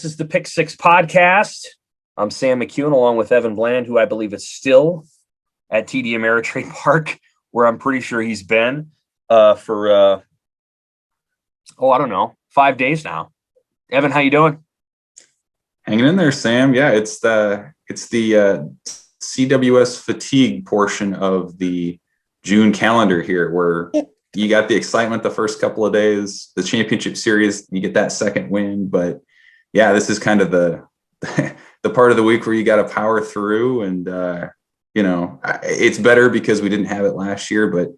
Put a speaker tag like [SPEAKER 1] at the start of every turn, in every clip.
[SPEAKER 1] This is the Pick Six podcast. I'm Sam McKewon along with Evan Bland, who I believe is still at TD Ameritrade Park, where I'm pretty sure he's been for 5 days now. Evan, how you doing?
[SPEAKER 2] Hanging in there, Sam. Yeah, it's the CWS fatigue portion of the June calendar here, where you got the excitement the first couple of days, the championship series, you get that second win. But yeah, this is kind of the part of the week where you got to power through. And, it's better because we didn't have it last year, but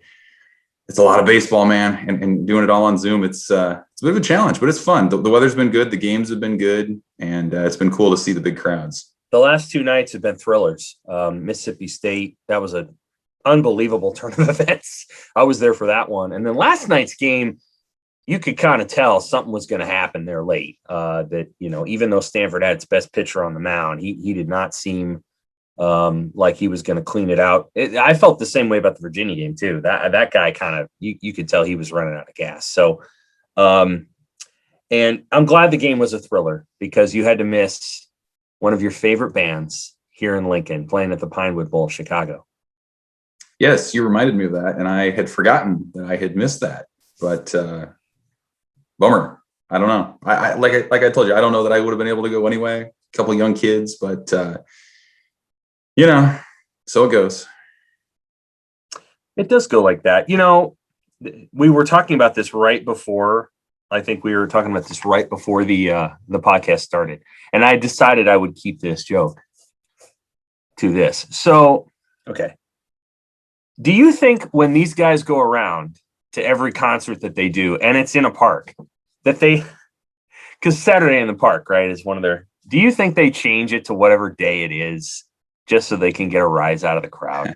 [SPEAKER 2] it's a lot of baseball, man. And doing it all on Zoom, it's a bit of a challenge, but it's fun. The weather's been good. The games have been good. And it's been cool to see the big crowds.
[SPEAKER 1] The last two nights have been thrillers. Mississippi State, that was an unbelievable turn of events. I was there for that one. And then last night's game, you could kind of tell something was going to happen there late. Even though Stanford had its best pitcher on the mound, he did not seem like he was going to clean it out. I felt the same way about the Virginia game too. That guy kind of, you could tell he was running out of gas. So, and I'm glad the game was a thriller because you had to miss one of your favorite bands here in Lincoln playing at the Pinewood Bowl, Chicago.
[SPEAKER 2] Yes, you reminded me of that, and I had forgotten that I had missed that. But bummer. I don't know. I like I told you, I don't know that I would have been able to go anyway. A couple of young kids, but so it goes.
[SPEAKER 1] It does go like that. We were talking about this right before. I think we were talking about this right before the podcast started, and I decided I would keep this joke to this. So, okay. Do you think when these guys go around to every concert that they do, and it's in a park, that because Saturday in the Park, right, is one of their, do you think they change it to whatever day it is just so they can get a rise out of the crowd?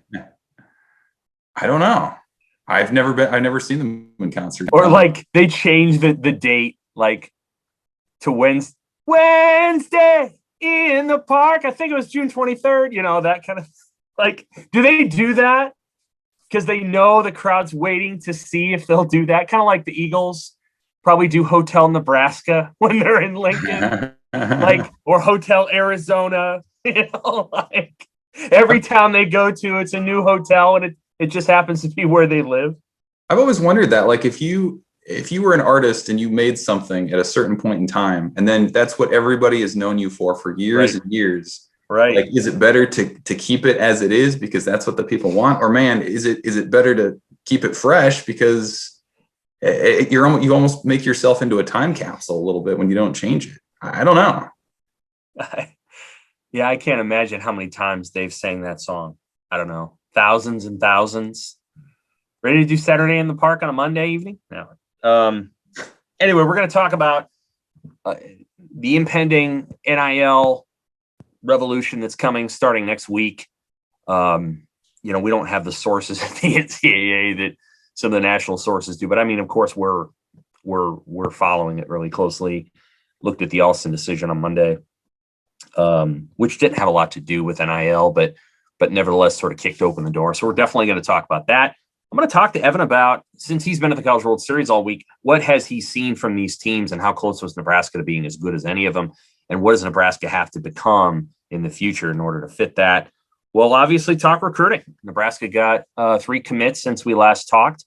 [SPEAKER 2] I don't know. I've never seen them in concert.
[SPEAKER 1] Or like they change the date like to Wednesday in the park. I think it was June 23rd, that kind of like, do they do that? Because they know the crowd's waiting to see if they'll do that. Kind of like the Eagles probably do Hotel Nebraska when they're in Lincoln, or Hotel Arizona. Like every town they go to, it's a new hotel, and it just happens to be where they live.
[SPEAKER 2] I've always wondered that, like if you were an artist and you made something at a certain point in time, and then that's what everybody has known you for years and years.
[SPEAKER 1] Right.
[SPEAKER 2] Like, is it better to keep it as it is because that's what the people want? Or man, is it better to keep it fresh because you almost make yourself into a time capsule a little bit when you don't change it? I don't know.
[SPEAKER 1] Yeah, I can't imagine how many times they've sang that song. I don't know. Thousands and thousands. Ready to do Saturday in the Park on a Monday evening? No. Anyway, we're going to talk about the impending NIL revolution that's coming starting next week. We don't have the sources at the NCAA that some of the national sources do, but I mean, of course, we're following it really closely. Looked at the Alston decision on Monday, which didn't have a lot to do with NIL, but nevertheless sort of kicked open the door. So we're definitely going to talk about that. I'm going to talk to Evan about, since he's been at the College World Series all week, what has he seen from these teams and how close was Nebraska to being as good as any of them? And what does Nebraska have to become in the future in order to fit that? Well, obviously talk recruiting. Nebraska got 3 commits since we last talked.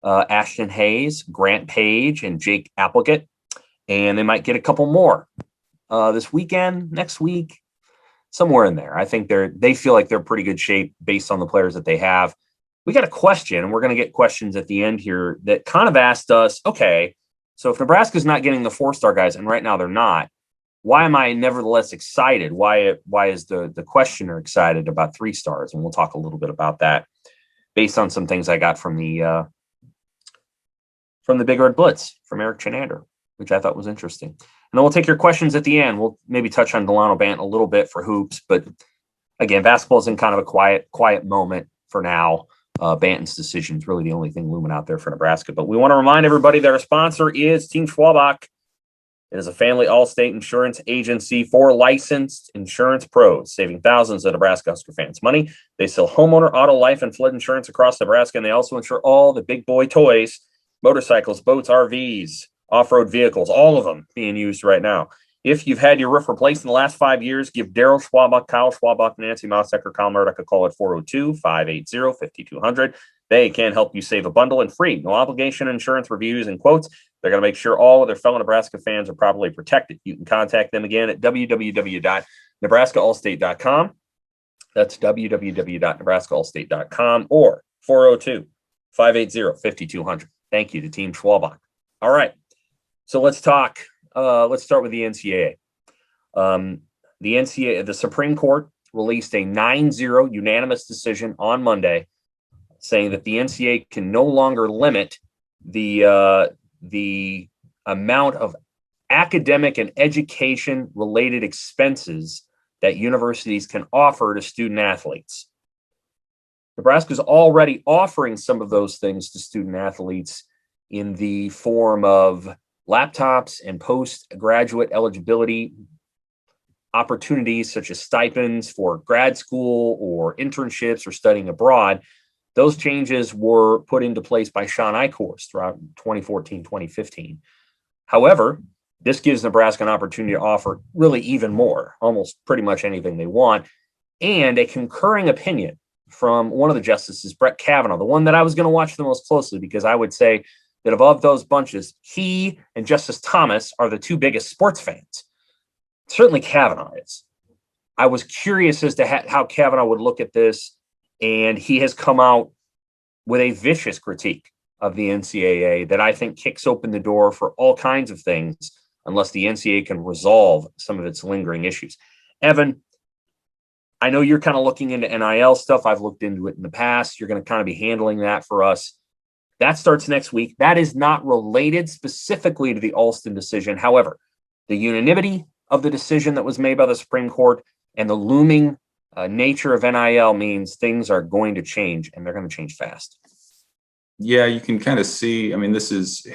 [SPEAKER 1] Ashton Hayes, Grant Page, and Jake Applegate. And they might get a couple more this weekend, next week, somewhere in there. I think they feel like they're in pretty good shape based on the players that they have. We got a question, and we're going to get questions at the end here that kind of asked us, okay, so if Nebraska's not getting the 4-star guys, and right now they're not, why am I nevertheless excited? Why is the questioner excited about 3 stars? And we'll talk a little bit about that based on some things I got from the Big Red Blitz from Eric Chenander, which I thought was interesting. And then we'll take your questions at the end. We'll maybe touch on Delano Bant a little bit for hoops, but again, basketball is in kind of a quiet moment for now. Banton's decision is really the only thing looming out there for Nebraska. But we want to remind everybody that our sponsor is Team Schwabach. It is a family all-state insurance agency for licensed insurance pros, saving thousands of Nebraska Husker fans money. They sell homeowner, auto, life, and flood insurance across Nebraska, and they also insure all the big boy toys, motorcycles, boats, RVs, off-road vehicles, all of them being used right now. If you've had your roof replaced in the last 5 years, give Daryl Schwabach, Kyle Schwabach, Nancy Mausecker, Kyle Murdoch a call at 402-580-5200. They can help you save a bundle and free. No obligation insurance reviews and quotes. They're going to make sure all of their fellow Nebraska fans are properly protected. You can contact them again at www.nebraskaallstate.com. That's www.nebraskaallstate.com or 402-580-5200. Thank you to Team Schwabach. All right. So let's talk. Let's start with the NCAA. The Supreme Court released a 9-0 unanimous decision on Monday saying that the NCAA can no longer limit the amount of academic and education related expenses that universities can offer to student athletes. Nebraska is already offering some of those things to student athletes in the form of laptops and postgraduate eligibility opportunities such as stipends for grad school or internships or studying abroad. Those changes were put into place by Sean Eichhorst throughout 2014, 2015. However, this gives Nebraska an opportunity to offer really even more, almost pretty much anything they want, and a concurring opinion from one of the justices, Brett Kavanaugh, the one that I was going to watch the most closely, because I would say that of those bunches, he and Justice Thomas are the two biggest sports fans. Certainly Kavanaugh is. I was curious as to how Kavanaugh would look at this, and he has come out with a vicious critique of the NCAA that I think kicks open the door for all kinds of things unless the NCAA can resolve some of its lingering issues. Evan, I know you're kind of looking into NIL stuff. I've looked into it in the past. You're going to kind of be handling that for us. That starts next week. That is not related specifically to the Alston decision. However, the unanimity of the decision that was made by the Supreme Court and the looming nature of NIL means things are going to change, and they're going to change fast.
[SPEAKER 2] Yeah, you can kind of see, I mean, this is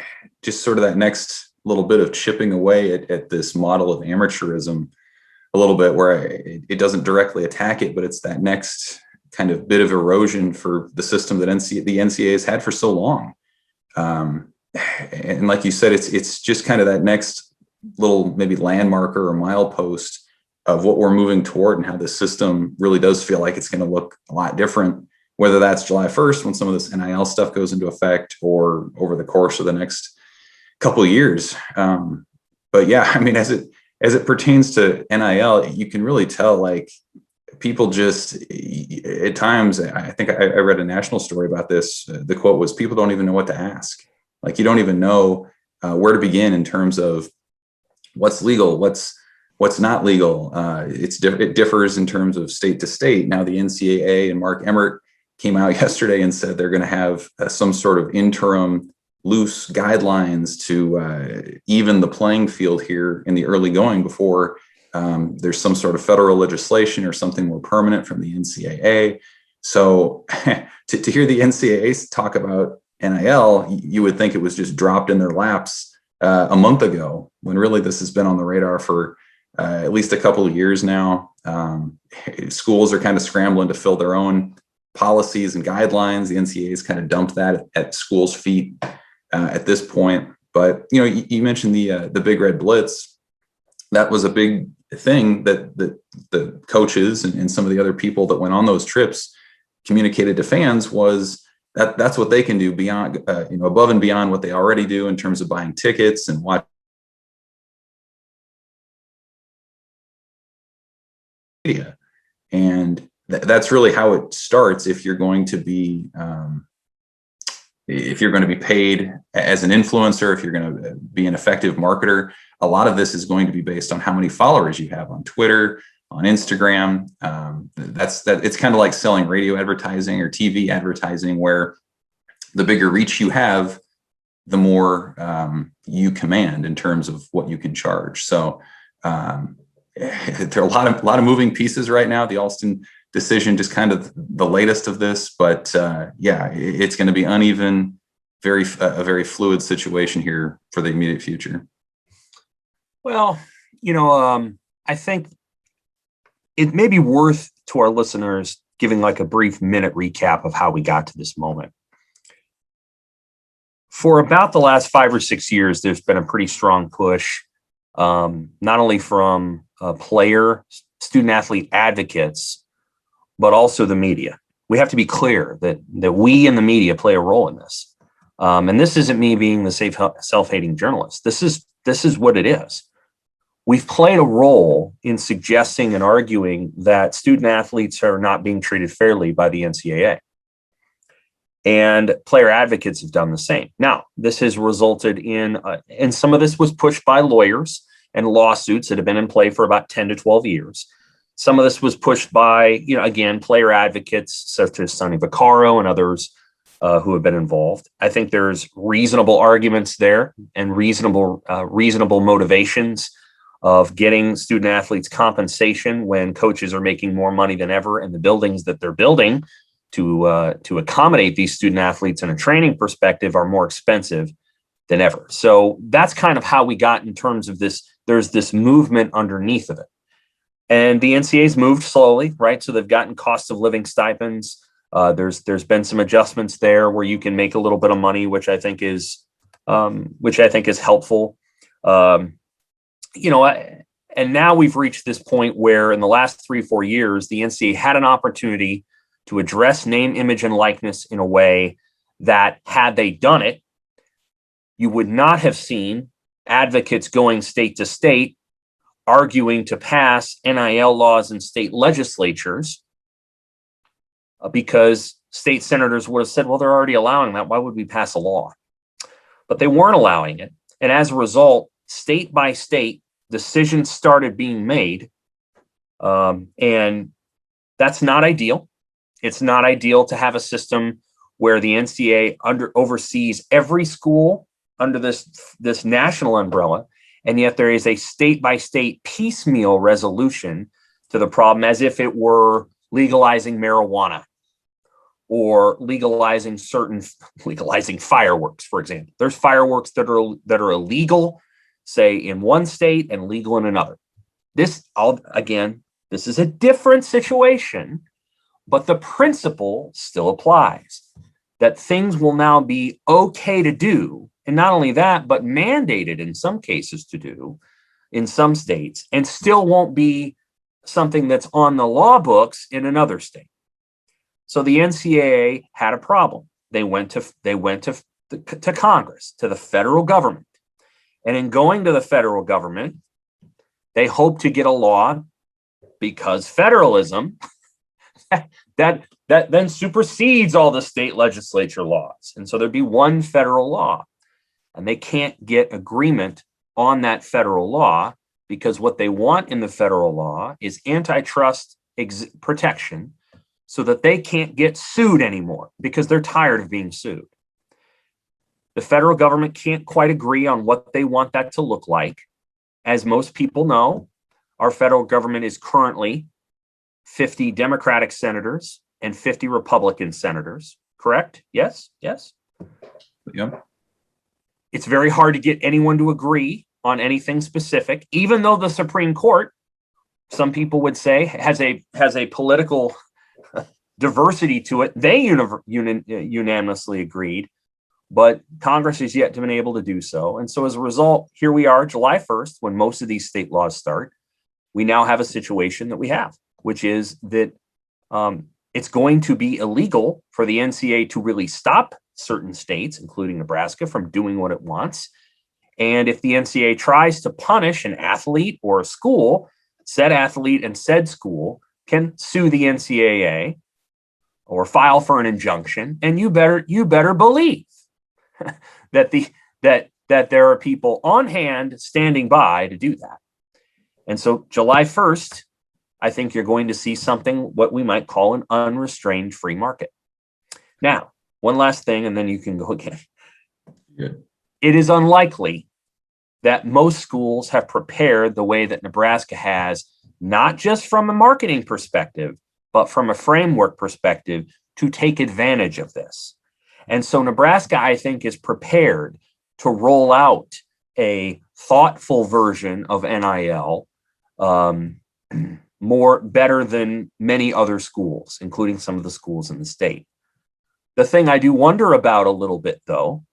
[SPEAKER 2] just sort of that next little bit of chipping away at this model of amateurism a little bit, where it doesn't directly attack it, but it's that next kind of bit of erosion for the system that the NCAA has had for so long. And like you said, it's just kind of that next little maybe landmarker or milepost of what we're moving toward and how the system really does feel like it's going to look a lot different, whether that's July 1st when some of this NIL stuff goes into effect or over the course of the next couple of years. But yeah, I mean, as it pertains to NIL, you can really tell, like, people just at times, I think I read a national story about this. The quote was, people don't even know what to ask. Like, you don't even know where to begin in terms of what's legal, what's not legal. It differs in terms of state to state. Now the NCAA and Mark Emmert came out yesterday and said they're going to have some sort of interim loose guidelines to even the playing field here in the early going before there's some sort of federal legislation or something more permanent from the NCAA. So to hear the NCAA talk about NIL, you would think it was just dropped in their laps a month ago, when really this has been on the radar for at least a couple of years now. Schools are kind of scrambling to fill their own policies and guidelines. The NCAA has kind of dumped that at schools' feet at this point. But you mentioned the Big Red Blitz. That was a big thing that the coaches and some of the other people that went on those trips communicated to fans, was that's what they can do beyond above and beyond what they already do in terms of buying tickets and watching media. And that's really how it starts. If you're going to be paid as an influencer, if you're going to be an effective marketer, a lot of this is going to be based on how many followers you have on Twitter, on Instagram. It's kind of like selling radio advertising or TV advertising, where the bigger reach you have, the more you command in terms of what you can charge. So there are a lot of moving pieces right now. The Alston decision, just kind of the latest of this, but it's going to be uneven, a very fluid situation here for the immediate future.
[SPEAKER 1] Well, I think it may be worth to our listeners giving like a brief minute recap of how we got to this moment. For about the last 5 or 6 years, there's been a pretty strong push not only from player, student athlete advocates, but also the media. We have to be clear that we in the media play a role in this. And this isn't me being the self-hating journalist. This is what it is. We've played a role in suggesting and arguing that student athletes are not being treated fairly by the NCAA. And player advocates have done the same. Now, this has resulted in, and some of this was pushed by lawyers and lawsuits that have been in play for about 10 to 12 years. Some of this was pushed by, again, player advocates such as Sonny Vaccaro and others who have been involved. I think there's reasonable arguments there and reasonable motivations of getting student athletes compensation when coaches are making more money than ever, and the buildings that they're building to accommodate these student athletes in a training perspective are more expensive than ever. So that's kind of how we got in terms of this. There's this movement underneath of it. And the NCAA's moved slowly, right? So they've gotten cost of living stipends. There's been some adjustments there where you can make a little bit of money, which I think is helpful. And now we've reached this point where in the last 3-4 years, the NCAA had an opportunity to address name, image, and likeness in a way that, had they done it, you would not have seen advocates going state to state arguing to pass NIL laws in state legislatures, because state senators would have said, well, they're already allowing that. Why would we pass a law? But they weren't allowing it. And as a result, state by state, decisions started being made. And that's not ideal. It's not ideal to have a system where the NCAA oversees every school under this national umbrella, and yet there is a state-by-state piecemeal resolution to the problem, as if it were legalizing marijuana or legalizing fireworks, for example. There's fireworks that are illegal, say, in one state and legal in another. This is a different situation, but the principle still applies, that things will now be okay to do. And not only that, but mandated in some cases to do in some states, and still won't be something that's on the law books in another state. So the NCAA had a problem. They went to Congress, to the federal government. And in going to the federal government, they hope to get a law, because federalism that then supersedes all the state legislature laws. And so there'd be one federal law, and they can't get agreement on that federal law, because what they want in the federal law is antitrust protection, so that they can't get sued anymore, because they're tired of being sued. The federal government can't quite agree on what they want that to look like. As most people know, our federal government is currently 50 Democratic senators and 50 Republican senators, correct? Yes?
[SPEAKER 2] Yeah.
[SPEAKER 1] It's very hard to get anyone to agree on anything specific, even though the Supreme Court, some people would say, has a political diversity to it. They unanimously agreed, but Congress has yet to been able to do so. And so as a result, here we are, July 1st, when most of these state laws start. We now have a situation that we have, which is that it's going to be illegal for the NCAA to really stop certain states, including Nebraska, from doing what it wants. And if the NCAA tries to punish an athlete or a school, said athlete and said school can sue the NCAA or file for an injunction. And you better believe that there are people on hand standing by to do that. And so July 1st, I think you're going to see something, what we might call an unrestrained free market. Now, one last thing, and then you can go again.
[SPEAKER 2] Good.
[SPEAKER 1] It is unlikely that most schools have prepared the way that Nebraska has, not just from a marketing perspective, but from a framework perspective, to take advantage of this. And so Nebraska, I think, is prepared to roll out a thoughtful version of NIL, better than many other schools, including some of the schools in the state. The thing I do wonder about a little bit, though,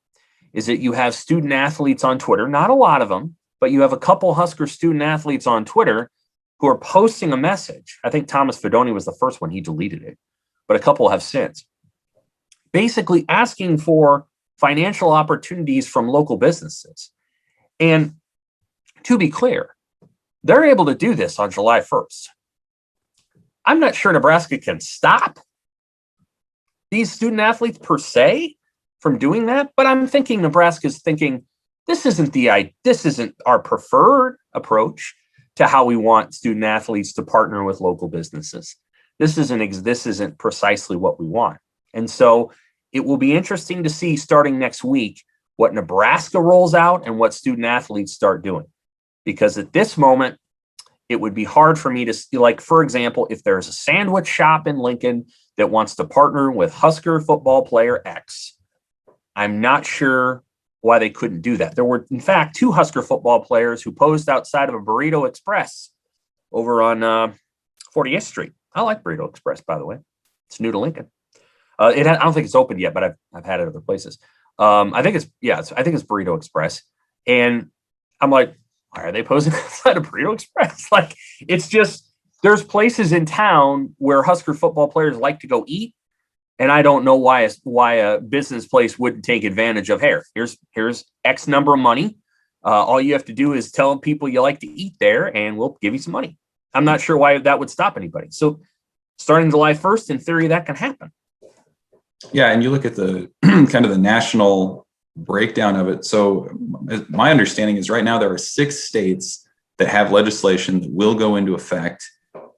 [SPEAKER 1] is that you have student athletes on Twitter, not a lot of them, but you have a couple Husker student athletes on Twitter who are posting a message. I think Thomas Fedoni was the first one. He deleted it, but a couple have since, basically asking for financial opportunities from local businesses. And to be clear, they're able to do this on July 1st. I'm not sure Nebraska can stop these student athletes per se from doing that, but I'm thinking Nebraska's thinking this isn't our preferred approach to how we want student athletes to partner with local businesses. This isn't precisely what we want. And so it will be interesting to see starting next week what Nebraska rolls out and what student athletes start doing. Because at this moment, it would be hard for me to see, like, for example, if there's a sandwich shop in Lincoln that wants to partner with Husker football player X, I'm not sure why they couldn't do that. There were, in fact, 2 Husker football players who posed outside of a Burrito Express over on 40th Street. I like Burrito Express, by the way. It's new to Lincoln. I don't think it's opened yet, but I've had it other places. I think it's Burrito Express. And I'm like, why are they posing outside of Burrito Express? Like, it's just, there's places in town where Husker football players like to go eat. And I don't know why a business place wouldn't take advantage of, hey, here's X number of money. All you have to do is tell people you like to eat there and we'll give you some money. I'm not sure why that would stop anybody. So starting July 1st, in theory, that can happen.
[SPEAKER 2] Yeah, and you look at the kind of the national breakdown of it. So my understanding is right now there are 6 states that have legislation that will go into effect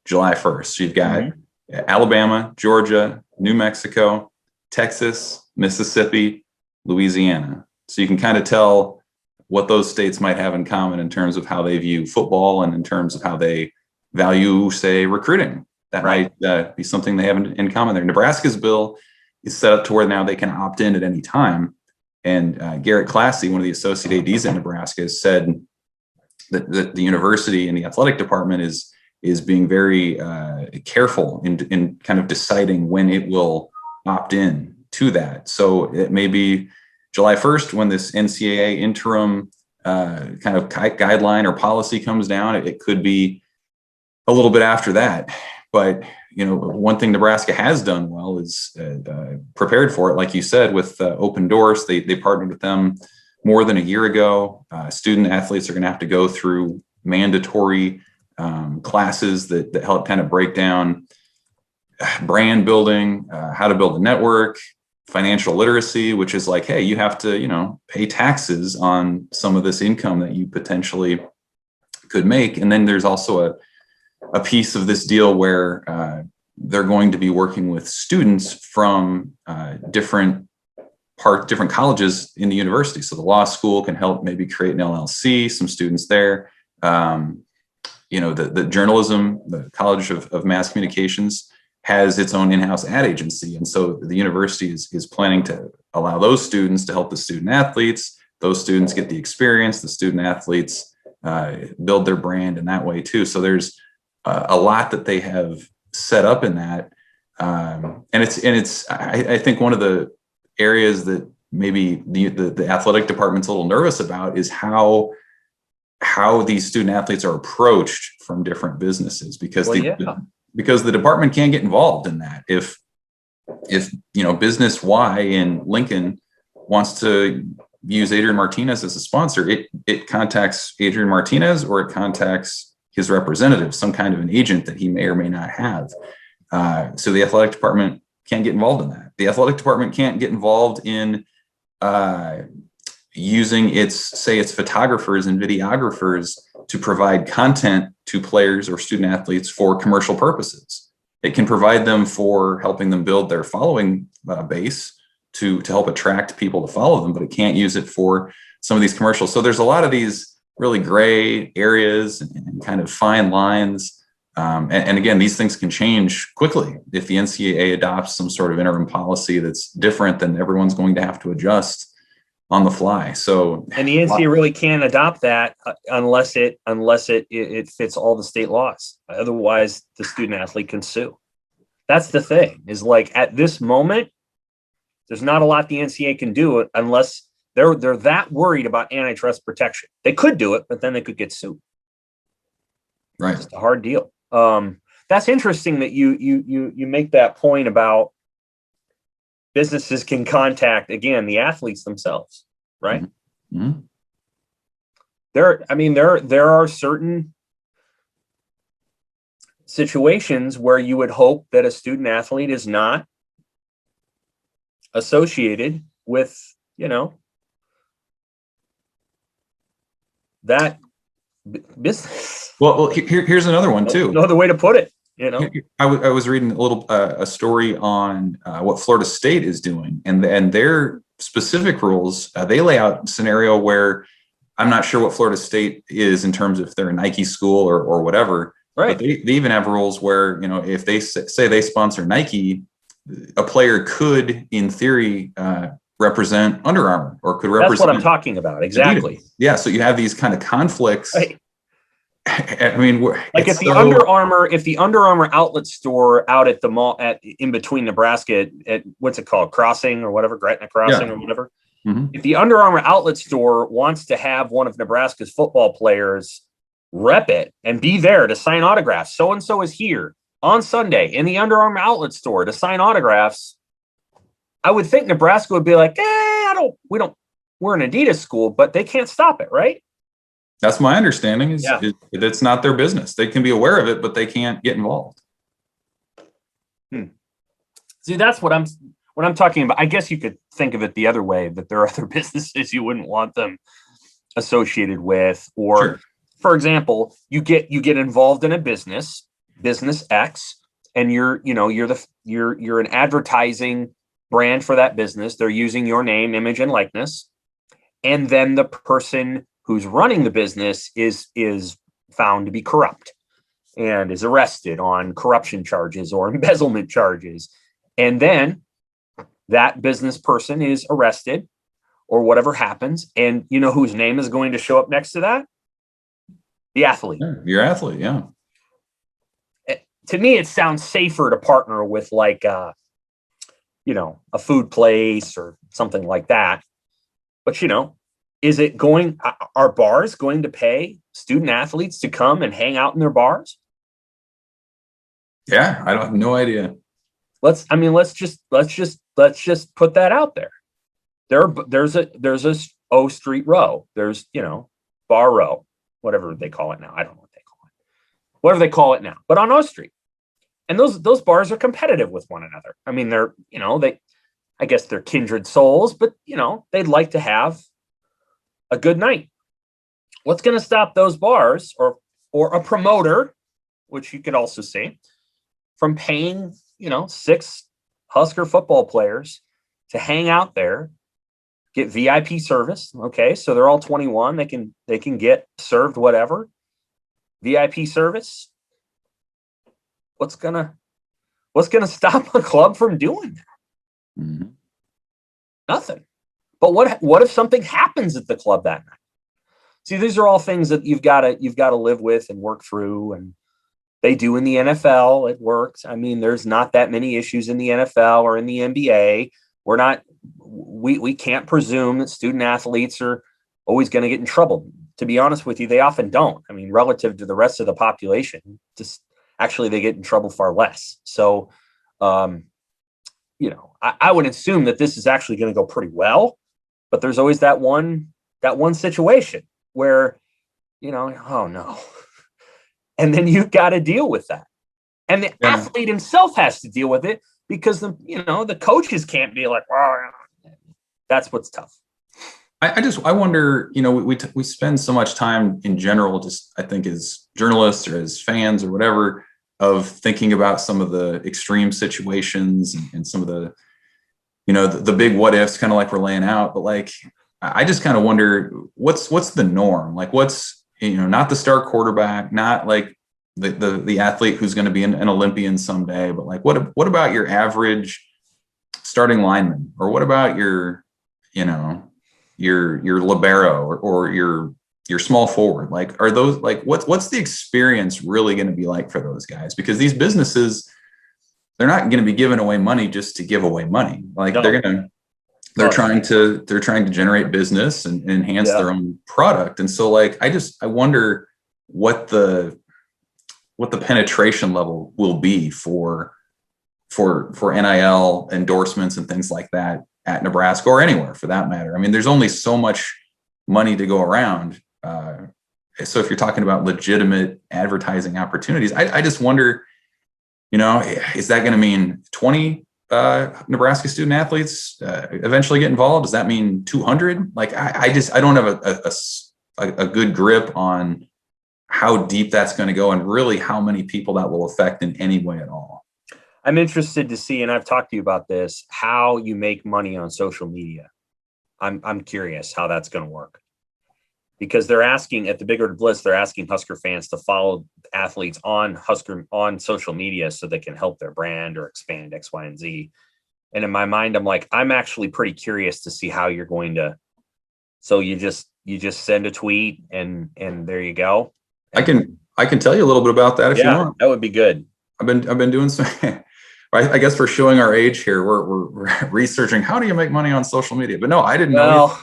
[SPEAKER 2] July 1st. So you've got Alabama, Georgia, New Mexico, Texas, Mississippi, Louisiana. So you can kind of tell what those states might have in common in terms of how they view football and in terms of how they value, say, recruiting. That might be something they have in common there. Nebraska's bill is set up to where now they can opt in at any time. And Garrett Classy, one of the associate ADs at Nebraska, has said that the university and the athletic department is being very careful in kind of deciding when it will opt in to that. So it may be July 1st when this NCAA interim kind of guideline or policy comes down. It could be a little bit after that. But, one thing Nebraska has done well is prepared for it. Like you said, with Open Doors, they partnered with them more than a year ago. Student athletes are going to have to go through mandatory classes that help kind of break down brand building, how to build a network, financial literacy, which is like, hey, you have to, pay taxes on some of this income that you potentially could make. And then there's also a piece of this deal where they're going to be working with students from different colleges in the university. So the law school can help maybe create an LLC, some students there. The journalism, the College of Mass Communications has its own in-house ad agency. And so the university is planning to allow those students to help the student athletes. Those students get the experience, the student athletes build their brand in that way too. So there's a lot that they have set up in that. I think one of the areas that maybe the athletic department's a little nervous about is how these student athletes are approached from different businesses, because the department can't get involved in that. If business Y in Lincoln wants to use Adrian Martinez as a sponsor, it contacts Adrian Martinez, or it contacts his representative, some kind of an agent that he may or may not have. So the athletic department can't get involved in that. The athletic department can't get involved in using its photographers and videographers to provide content to players or student athletes for commercial purposes. It can provide them for helping them build their following base to help attract people to follow them, but it can't use it for some of these commercials. So there's a lot of these really gray areas and kind of fine lines. And again, these things can change quickly. If the NCAA adopts some sort of interim policy that's different, then everyone's going to have to adjust on the fly. So,
[SPEAKER 1] and the NCAA really can't adopt that unless it fits all the state laws. Otherwise, the student athlete can sue. That's the thing, is like, at this moment, there's not a lot the NCAA can do unless They're that worried about antitrust protection. They could do it, but then they could get sued.
[SPEAKER 2] Right.
[SPEAKER 1] It's a hard deal. That's interesting that you make that point about businesses can contact, again, the athletes themselves, right?
[SPEAKER 2] Mm-hmm.
[SPEAKER 1] There are certain situations where you would hope that a student athlete is not associated with, that business.
[SPEAKER 2] Well, here's another one too.
[SPEAKER 1] No other way to put it.
[SPEAKER 2] I was reading a little a story on what Florida State is doing, and their specific rules. They lay out a scenario where I'm not sure what Florida State is in terms of if they're a Nike school or whatever.
[SPEAKER 1] Right.
[SPEAKER 2] But they even have rules where, if they say they sponsor Nike, a player could, in theory, represent Under Armour or could represent.
[SPEAKER 1] That's what I'm talking about. Exactly.
[SPEAKER 2] Adidas. Yeah. So you have these kind of conflicts.
[SPEAKER 1] Right.
[SPEAKER 2] I mean,
[SPEAKER 1] like if the Under Armour outlet store out at the mall in between Nebraska at what's it called, Crossing or whatever, Gretna Crossing or whatever.
[SPEAKER 2] Mm-hmm.
[SPEAKER 1] If the Under Armour outlet store wants to have one of Nebraska's football players rep it and be there to sign autographs, so and so is here on Sunday in the Under Armour outlet store to sign autographs, I would think Nebraska would be like, we're an Adidas school, but they can't stop it, right?
[SPEAKER 2] That's my understanding is it's not their business. They can be aware of it, but they can't get involved.
[SPEAKER 1] See, that's what I'm talking about. I guess you could think of it the other way, that there are other businesses you wouldn't want them associated with, or
[SPEAKER 2] Sure.
[SPEAKER 1] For example, you get involved in a business X, and you're an advertising brand for that business. They're using your name, image, and likeness. And then the person who's running the business is found to be corrupt and is arrested on corruption charges or embezzlement charges. And then that business person is arrested or whatever happens. And you know whose name is going to show up next to that? The athlete.
[SPEAKER 2] Your athlete, yeah.
[SPEAKER 1] To me, it sounds safer to partner with like, a food place or something like that. But, are bars going to pay student athletes to come and hang out in their bars?
[SPEAKER 2] Yeah, I have no idea.
[SPEAKER 1] Let's just put that out there. There's a O Street row. There's, bar row, whatever they call it now. I don't know what they call it. Whatever they call it now, but on O Street. And those bars are competitive with one another. I mean, I guess they're kindred souls, but they'd like to have a good night. What's going to stop those bars or a promoter, which you could also see, from paying, 6 Husker football players to hang out there, get VIP service? Okay, so they're all 21. They can get served whatever. VIP service. What's gonna stop a club from doing that?
[SPEAKER 2] Mm-hmm.
[SPEAKER 1] Nothing. But what if something happens at the club that night? See, these are all things that you've got to live with and work through, and they do in the NFL. It works. I mean, there's not that many issues in the NFL or in the NBA. We can't presume that student athletes are always going to get in trouble. To be honest with you, they often don't. I mean, relative to the rest of the population, just actually they get in trouble far less. So, I would assume that this is actually going to go pretty well, but there's always that one situation where, oh no. And then you've got to deal with that. And the athlete himself has to deal with it because the coaches can't be like, oh, that's what's tough.
[SPEAKER 2] I wonder, we spend so much time in general, just I think as journalists or as fans or whatever, of thinking about some of the extreme situations and some of the, the big what ifs, kind of like we're laying out. But like, I just kind of wonder what's the norm? Like what's, not the star quarterback, not like the athlete who's going to be an Olympian someday, but like, what about your average starting lineman? Or what about your libero or your small forward? Like, are those like, what's the experience really going to be like for those guys? Because these businesses, they're not going to be giving away money just to give away money. Like they're going to they're trying to generate business and enhance their own product. And so like, I wonder what the penetration level will be for NIL endorsements and things like that at Nebraska or anywhere for that matter. I mean, there's only so much money to go around. So if you're talking about legitimate advertising opportunities, I just wonder, is that going to mean 20 Nebraska student athletes eventually get involved? Does that mean 200? Like, I don't have a good grip on how deep that's going to go and really how many people that will affect in any way at all.
[SPEAKER 1] I'm interested to see, and I've talked to you about this, how you make money on social media. I'm curious how that's going to work, because they're asking at the Big Red Blitz, they're asking Husker fans to follow athletes on social media so they can help their brand or expand X, Y, and Z. And in my mind, I'm like, I'm actually pretty curious to see how you're going to. So you just send a tweet and there you go.
[SPEAKER 2] I can tell you a little bit about that if you want.
[SPEAKER 1] That would be good.
[SPEAKER 2] I've been doing some. I guess we're showing our age here. We're researching how do you make money on social media, but no, I didn't know.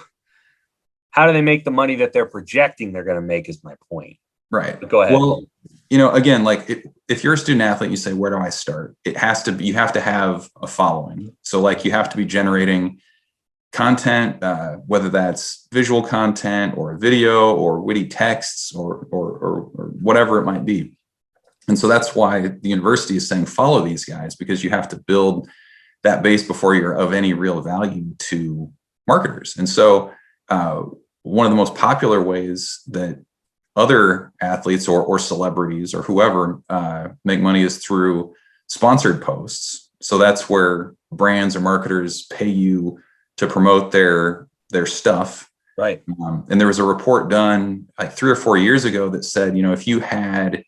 [SPEAKER 1] How do they make the money that they're projecting they're going to make is my point.
[SPEAKER 2] Right.
[SPEAKER 1] But go ahead.
[SPEAKER 2] Well, again, like if you're a student athlete, you say, where do I start? You have to have a following. So like you have to be generating content, whether that's visual content or video or witty texts or whatever it might be. And so that's why the university is saying follow these guys, because you have to build that base before you're of any real value to marketers. And so one of the most popular ways that other athletes or celebrities or whoever make money is through sponsored posts. So that's where brands or marketers pay you to promote their stuff.
[SPEAKER 1] Right.
[SPEAKER 2] And there was a report done like 3 or 4 years ago that said, if you had,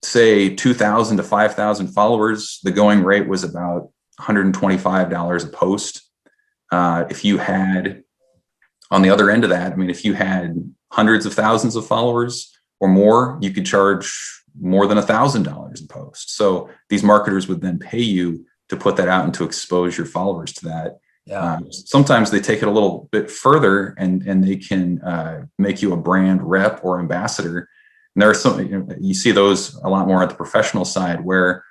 [SPEAKER 2] say, 2,000 to 5,000 followers, the going rate was about $125 a post. If you had, on the other end of that, I mean, if you had hundreds of thousands of followers or more, you could charge more than $1,000 a post. So these marketers would then pay you to put that out and to expose your followers to that.
[SPEAKER 1] Yeah.
[SPEAKER 2] Sometimes they take it a little bit further and they can make you a brand rep or ambassador. And there are some, you see those a lot more at the professional side where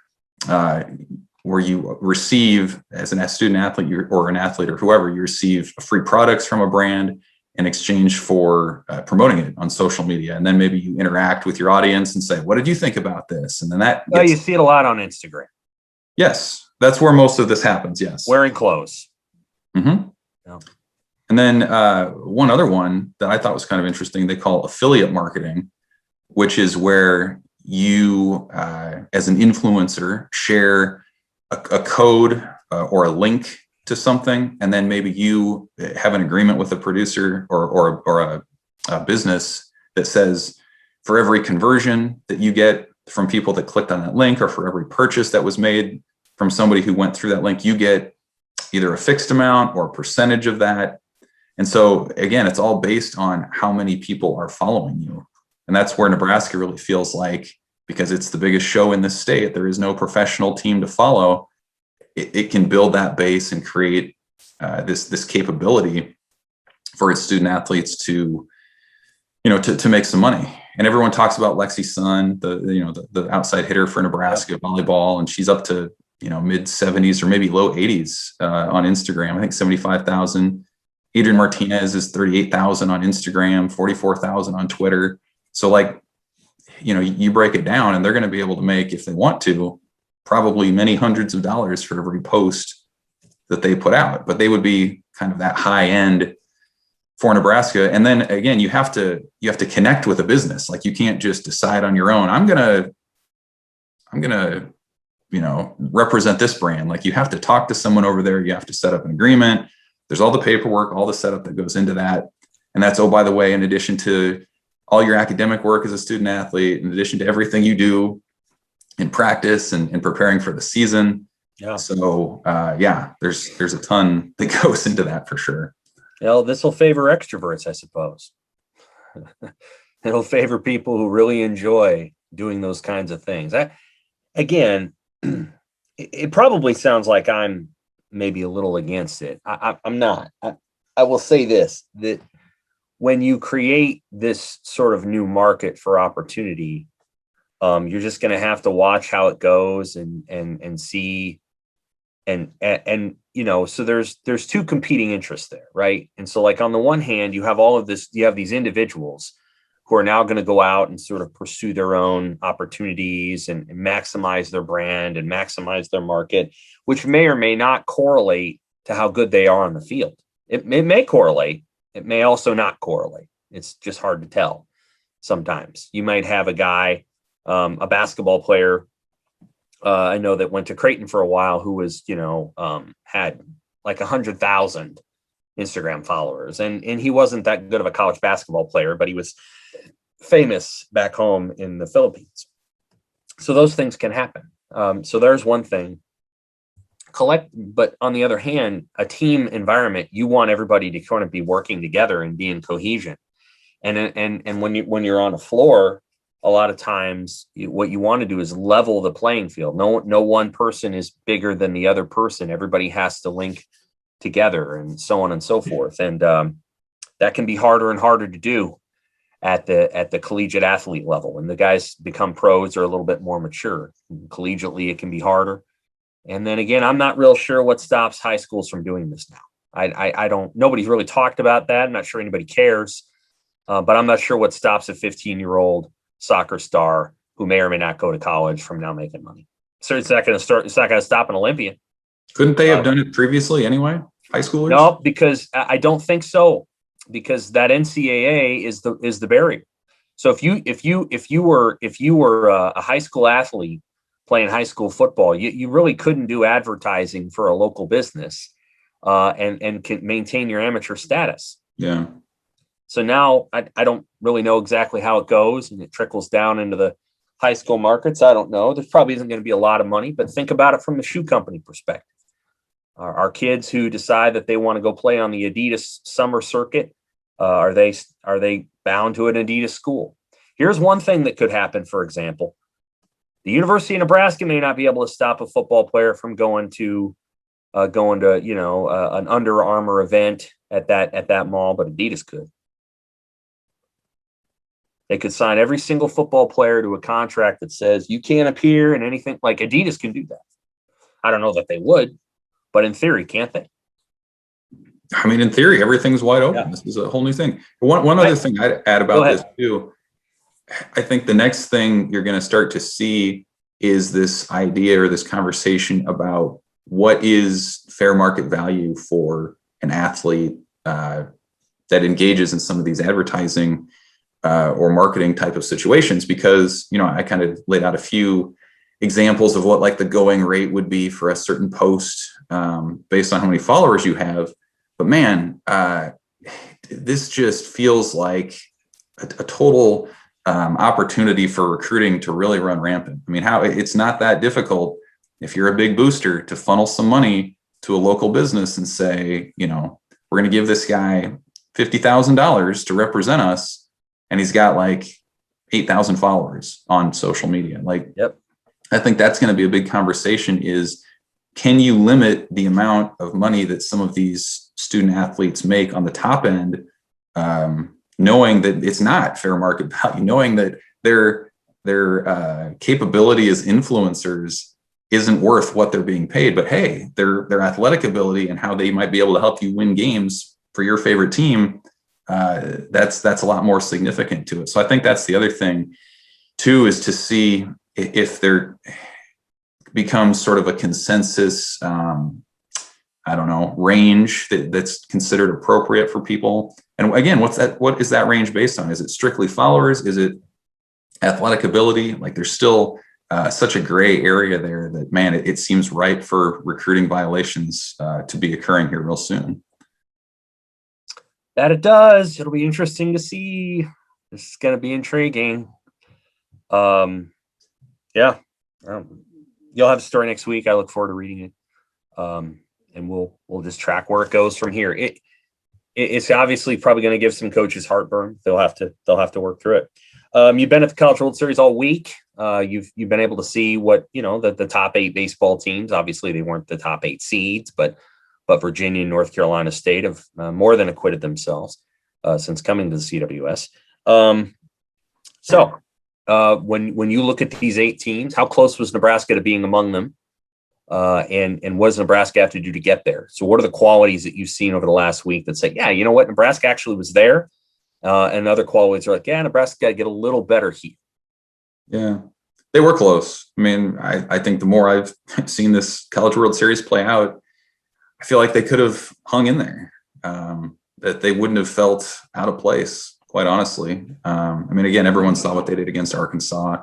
[SPEAKER 2] you receive, as a student athlete or an athlete or whoever, you receive free products from a brand in exchange for promoting it on social media. And then maybe you interact with your audience and say, what did you think about this? And then
[SPEAKER 1] you see it a lot on Instagram.
[SPEAKER 2] Yes, that's where most of this happens. Yes.
[SPEAKER 1] Wearing clothes.
[SPEAKER 2] Mm-hmm. Yeah. And then one other one that I thought was kind of interesting, they call affiliate marketing, which is where you, as an influencer, share a code or a link to something, and then maybe you have an agreement with a producer or a business that says, for every conversion that you get from people that clicked on that link, or for every purchase that was made from somebody who went through that link, you get either a fixed amount or a percentage of that. And so again, it's all based on how many people are following you. And that's where Nebraska really feels like, because it's the biggest show in the state, there is no professional team to follow. It can build that base and create this capability for its student athletes to make some money. And everyone talks about Lexi Sun, the outside hitter for Nebraska volleyball, and she's up to mid 70s or maybe low 80s on Instagram. I think 75,000. Adrian Martinez is 38,000 on Instagram, 44,000 on Twitter. So like, you break it down and they're going to be able to make, if they want to, probably many hundreds of dollars for every post that they put out, but they would be kind of that high end for Nebraska. And then again, you have to connect with a business. Like you can't just decide on your own, I'm going to represent this brand. Like you have to talk to someone over there. You have to set up an agreement. There's all the paperwork, all the setup that goes into that. And that's, oh, by the way, in addition to all your academic work as a student athlete, in addition to everything you do in practice and preparing for the season. Yeah. So there's a ton that goes into that for sure.
[SPEAKER 1] Well, this will favor extroverts, I suppose. It'll favor people who really enjoy doing those kinds of things. Again, it probably sounds like I'm maybe a little against it. I'm not. I will say this, that when you create this sort of new market for opportunity, you're just going to have to watch how it goes and see. And so there's two competing interests there, right? And so, like, on the one hand, you have all of this, you have these individuals who are now going to go out and sort of pursue their own opportunities and maximize their brand and maximize their market, which may or may not correlate to how good they are on the field. It may correlate. It may also not correlate. It's just hard to tell. Sometimes you might have a guy, a basketball player, I know, that went to Creighton for a while, who was, had like 100,000 Instagram followers, and he wasn't that good of a college basketball player, but he was famous back home in the Philippines. So those things can happen. So there's one thing. But on the other hand, a team environment, you want everybody to kind of be working together and be in cohesion. And when you're on a floor, a lot of times what you want to do is level the playing field. No one person is bigger than the other person. Everybody has to link together, and so on and so forth. And that can be harder and harder to do at the collegiate athlete level. When the guys become pros or a little bit more mature, collegiately, it can be harder. And then again, I'm not real sure what stops high schools from doing this now. I don't, nobody's really talked about that. I'm not sure anybody cares, but I'm not sure what stops a 15-year-old soccer star who may or may not go to college from now making money. So it's not going to stop an Olympian.
[SPEAKER 2] Couldn't they have done it previously anyway? High schoolers?
[SPEAKER 1] No, because I don't think so. Because that NCAA is the barrier. So if you were a high school athlete playing high school football, you really couldn't do advertising for a local business and can maintain your amateur status.
[SPEAKER 2] Yeah.
[SPEAKER 1] So now I don't really know exactly how it goes, and it trickles down into the high school markets. I don't know. There probably isn't going to be a lot of money, but think about it from the shoe company perspective. Our kids who decide that they want to go play on the Adidas summer circuit, are they bound to an Adidas school? Here's one thing that could happen. For example, the University of Nebraska may not be able to stop a football player from going to an Under Armour event at that mall, but Adidas could. They could sign every single football player to a contract that says you can't appear in anything. Like, Adidas can do that. I don't know that they would, but in theory, can't they?
[SPEAKER 2] I mean, in theory, everything's wide open. Yeah. This is a whole new thing. One other thing I'd add about this too, I think the next thing you're going to start to see is this idea or this conversation about what is fair market value for an athlete that engages in some of these advertising or marketing type of situations. Because, I kind of laid out a few examples of what like the going rate would be for a certain post based on how many followers you have. But man, this just feels like a total opportunity for recruiting to really run rampant. I mean, it's not that difficult if you're a big booster to funnel some money to a local business and say, we're going to give this guy $50,000 to represent us, and he's got like 8,000 followers on social media. Like,
[SPEAKER 1] yep.
[SPEAKER 2] I think that's going to be a big conversation is, can you limit the amount of money that some of these student athletes make on the top end, knowing that it's not fair market value, knowing that their capability as influencers isn't worth what they're being paid, but hey, their athletic ability and how they might be able to help you win games for your favorite team, that's a lot more significant to it. So I think that's the other thing too, is to see if there becomes sort of a consensus, range that's considered appropriate for people. And again, what is that range based on? Is it strictly followers? Is it athletic ability? Like, there's still such a gray area there that, man, it seems ripe for recruiting violations to be occurring here real soon.
[SPEAKER 1] That it does. It'll be interesting to see. This is going to be intriguing. Yeah. You'll have a story next week. I look forward to reading it. And we'll just track where it goes from here. It's obviously probably going to give some coaches heartburn. They'll have to work through it. You've been at the College World Series all week. You've been able to see what, the top 8 baseball teams. Obviously, they weren't the top 8 seeds, but Virginia and North Carolina State have more than acquitted themselves since coming to the CWS. So when you look at these 8 teams, how close was Nebraska to being among them? And what does Nebraska have to do to get there? So what are the qualities that you've seen over the last week that say, yeah, you know what, Nebraska actually was there? And other qualities are like, yeah, Nebraska got to get a little better here.
[SPEAKER 2] Yeah, they were close. I mean, I think the more I've seen this College World Series play out, I feel like they could have hung in there, that they wouldn't have felt out of place, quite honestly. I mean, again, everyone saw what they did against Arkansas.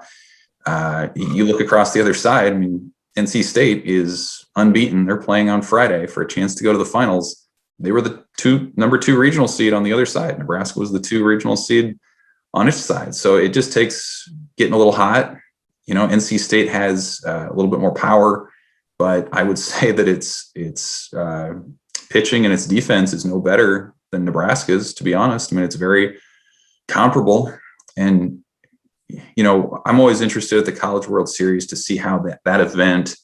[SPEAKER 2] You look across the other side, I mean, NC State is unbeaten. They're playing on Friday for a chance to go to the finals. They were the number 2 regional seed on the other side. Nebraska was the 2 regional seed on each side. So it just takes getting a little hot. NC State has a little bit more power, but I would say that its pitching and its defense is no better than Nebraska's, to be honest. I mean, it's very comparable. And, I'm always interested at the College World Series to see how that event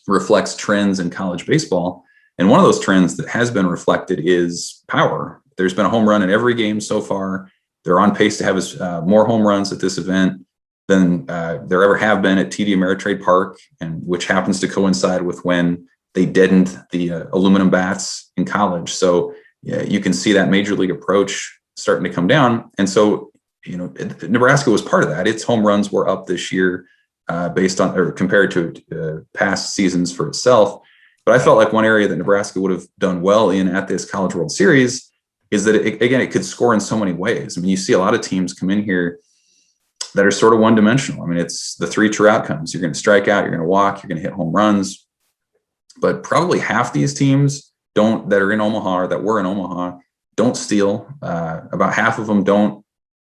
[SPEAKER 2] reflects trends in college baseball. And one of those trends that has been reflected is power. There's been a home run in every game so far. They're on pace to have more home runs at this event than there ever have been at TD Ameritrade Park, and which happens to coincide with when they deadened the aluminum bats in college. So yeah, you can see that major league approach starting to come down. And so, Nebraska was part of that. Its home runs were up this year based on, or compared to past seasons for itself. But I felt like one area that Nebraska would have done well in at this College World Series is that, it could score in so many ways. I mean, you see a lot of teams come in here that are sort of one-dimensional. I mean, it's the 3 true outcomes. You're going to strike out, you're going to walk, you're going to hit home runs. But probably half these teams that are in Omaha or that were in Omaha don't steal. About half of them don't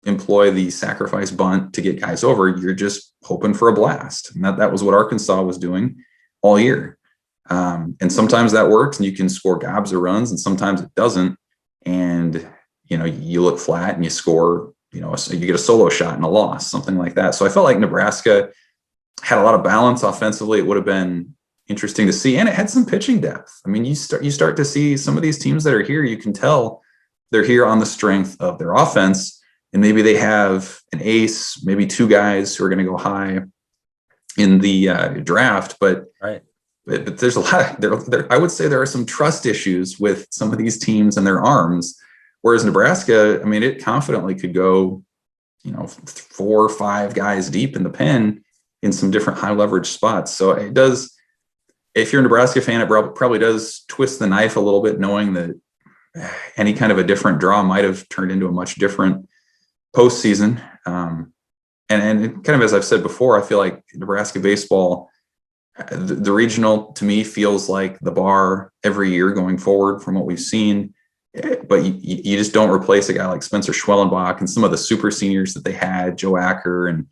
[SPEAKER 2] employ the sacrifice bunt to get guys over. You're just hoping for a blast. And that was what Arkansas was doing all year. And sometimes that works and you can score gobs of runs, and sometimes it doesn't. And, you look flat and you score, so you get a solo shot and a loss, something like that. So I felt like Nebraska had a lot of balance offensively. It would have been interesting to see. And it had some pitching depth. I mean, you start to see some of these teams that are here, you can tell they're here on the strength of their offense. And maybe they have an ace, maybe 2 guys who are going to go high in the draft. But
[SPEAKER 1] right.
[SPEAKER 2] But there's a lot there. I would say there are some trust issues with some of these teams and their arms. Whereas Nebraska, I mean, it confidently could go, 4 or 5 guys deep in the pen in some different high leverage spots. So it does, if you're a Nebraska fan, it probably does twist the knife a little bit, knowing that any kind of a different draw might have turned into a much different postseason. And kind of, as I've said before, I feel like Nebraska baseball, the regional to me feels like the bar every year going forward from what we've seen. But you just don't replace a guy like Spencer Schwellenbach and some of the super seniors that they had, Joe Acker and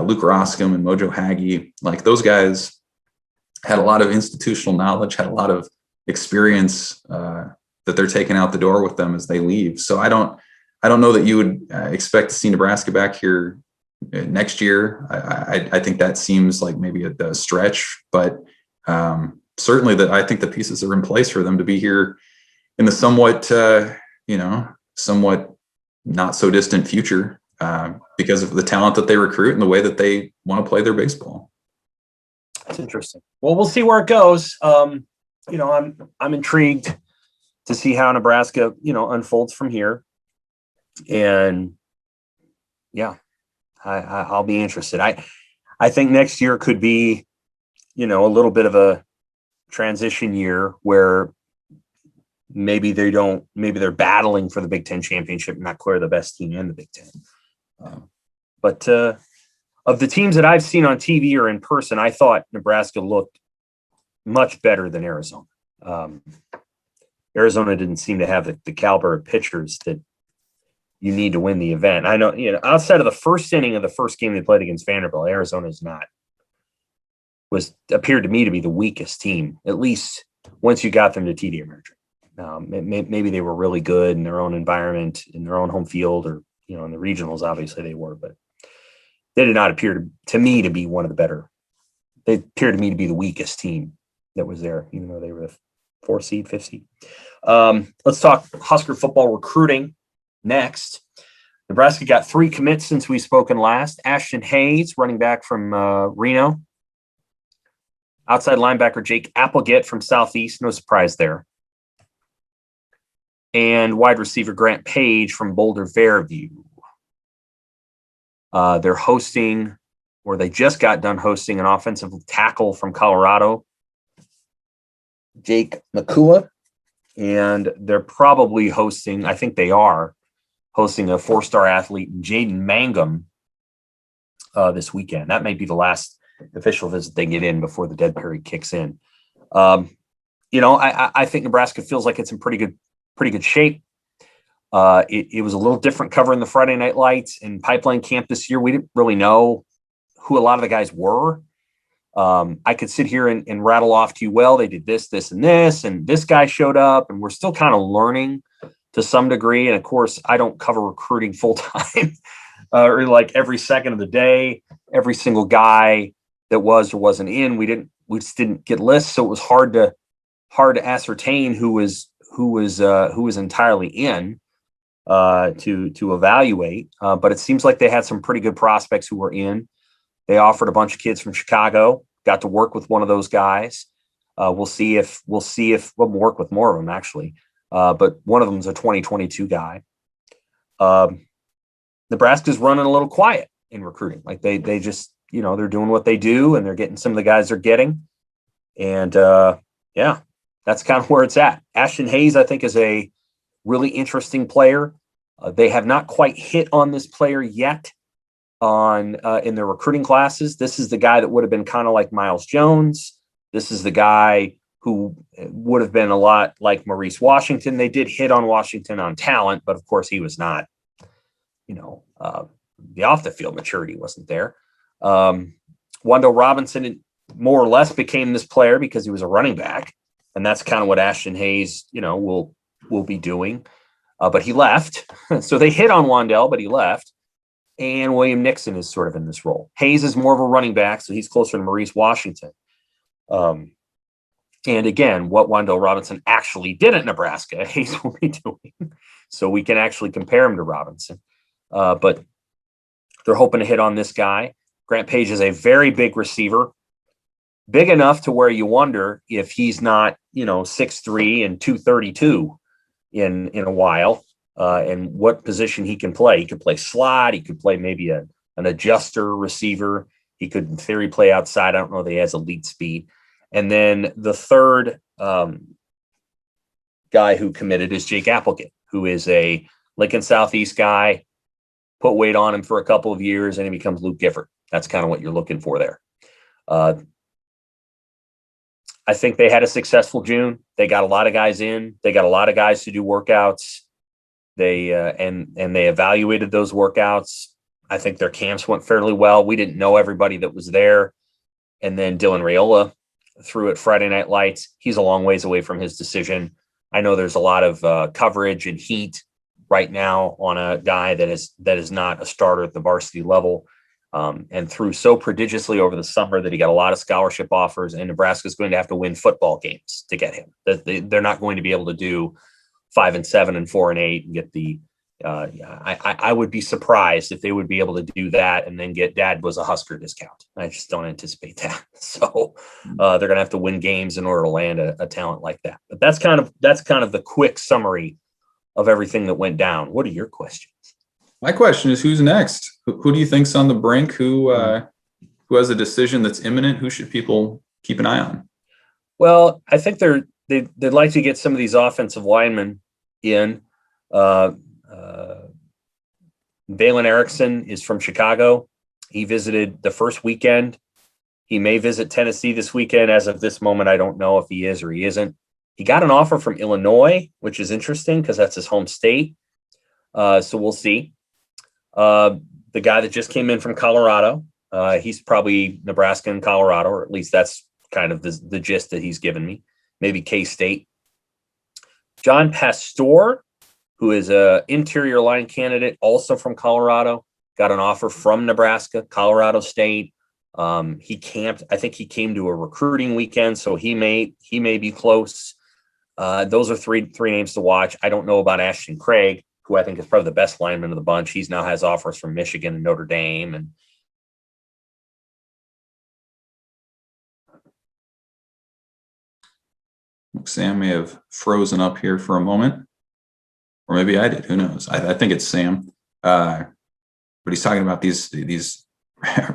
[SPEAKER 2] Luke Roscom and Mojo Hagee. Like, those guys had a lot of institutional knowledge, had a lot of experience that they're taking out the door with them as they leave. So I don't know that you would expect to see Nebraska back here next year. I think that seems like maybe a stretch, but certainly that I think the pieces are in place for them to be here in the somewhat not so distant future because of the talent that they recruit and the way that they want to play their baseball.
[SPEAKER 1] That's interesting. Well, we'll see where it goes. I'm intrigued to see how Nebraska, unfolds from here. And yeah, I'll be interested. I think next year could be, a little bit of a transition year where maybe they're battling for the Big Ten championship, not clear the best team in the Big Ten. But of the teams that I've seen on TV or in person, I thought Nebraska looked much better than Arizona. Arizona didn't seem to have the caliber of pitchers that you need to win the event. I know, outside of the first inning of the first game they played against Vanderbilt, Arizona's appeared to me to be the weakest team, at least once you got them to TD Ameritrade. Maybe they were really good in their own environment, in their own home field, or in the regionals, obviously they were, but they did not appear to me to be one of the better. They appeared to me to be the weakest team that was there, even though they were the 4th seed, 5th seed. Let's talk Husker football recruiting next. Nebraska got 3 commits since we spoken last. Ashton Hayes, running back from Reno. Outside linebacker Jake Applegate from Southeast, no surprise there. And wide receiver Grant Page from Boulder Fairview. They're hosting, or they just got done hosting, an offensive tackle from Colorado, Jake McKewon. And they're probably hosting, I think they are, hosting a 4-star athlete, Jaden Mangum, this weekend. That may be the last official visit they get in before the dead period kicks in. I think Nebraska feels like it's in pretty good shape. It was a little different covering the Friday Night Lights and Pipeline Camp this year. We didn't really know who a lot of the guys were. I could sit here and rattle off to you, well, they did this, and this guy showed up, and we're still kind of learning to some degree. And of course, I don't cover recruiting full time or like every second of the day, every single guy that was or wasn't in. We just didn't get lists, so it was hard to ascertain who was entirely in to evaluate. But it seems like they had some pretty good prospects who were in. They offered a bunch of kids from Chicago. Got to work with one of those guys. We'll see if we'll work with more of them actually. But one of them is a 2022 guy. Nebraska's running a little quiet in recruiting. Like they just, they're doing what they do and they're getting some of the guys they're getting. And that's kind of where it's at. Ashton Hayes, I think, is a really interesting player. They have not quite hit on this player yet in their recruiting classes. This is the guy that would have been kind of like Miles Jones. This is the guy who would have been a lot like Maurice Washington. They did hit on Washington on talent, but of course he was not, the off the field maturity wasn't there. Wandell Robinson more or less became this player because he was a running back. And that's kind of what Ashton Hayes, will be doing. But he left. So they hit on Wandell, but he left. And William Nixon is sort of in this role. Hayes is more of a running back, so he's closer to Maurice Washington. And again, what Wandell Robinson actually did at Nebraska, Hayes will be doing. So we can actually compare him to Robinson. But they're hoping to hit on this guy. Grant Page is a very big receiver. Big enough to where you wonder if he's not, 6'3" and 232 in a while, and what position he can play. He could play slot. He could play maybe an adjuster receiver. He could, in theory, play outside. I don't know that he has elite speed. And then the third guy who committed is Jake Applegate, who is a Lincoln Southeast guy. Put weight on him for a couple of years, and he becomes Luke Gifford. That's kind of what you're looking for there. I think they had a successful June. They got a lot of guys in. They got a lot of guys to do workouts. They and they evaluated those workouts. I think their camps went fairly well. We didn't know everybody that was there. And then Dylan Raiola threw at Friday Night Lights. He's a long ways away from his decision. I know there's a lot of coverage and heat right now on a guy that is not a starter at the varsity level. And threw so prodigiously over the summer that he got a lot of scholarship offers, and Nebraska is going to have to win football games to get him. They're not going to be able to do 5-7 and 4-8 and get the. I would be surprised if they would be able to do that and then get Dad was a Husker discount. I just don't anticipate that. So they're going to have to win games in order to land a talent like that. But that's kind of the quick summary of everything that went down. What are your questions?
[SPEAKER 2] My question is, who's next? Who do you think's on the brink? Who has a decision that's imminent? Who should people keep an eye on?
[SPEAKER 1] Well, I think they'd like to get some of these offensive linemen in. Valen Erickson is from Chicago. He visited the first weekend. He may visit Tennessee this weekend. As of this moment, I don't know if he is or he isn't. He got an offer from Illinois, which is interesting because that's his home state. So we'll see. The guy that just came in from Colorado, he's probably Nebraska and Colorado, or at least that's kind of the gist that he's given me. Maybe K-State. John Pastor, who is a interior line candidate, also from Colorado, got an offer from Nebraska, Colorado State. He camped. I think he came to a recruiting weekend, so he may be close. Those are three names to watch. I don't know about Ashton Craig, who I think is probably the best lineman of the bunch. He's now has offers from Michigan and Notre Dame. And
[SPEAKER 2] Sam may have frozen up here for a moment, or maybe I did. Who knows? I think it's Sam. But he's talking about these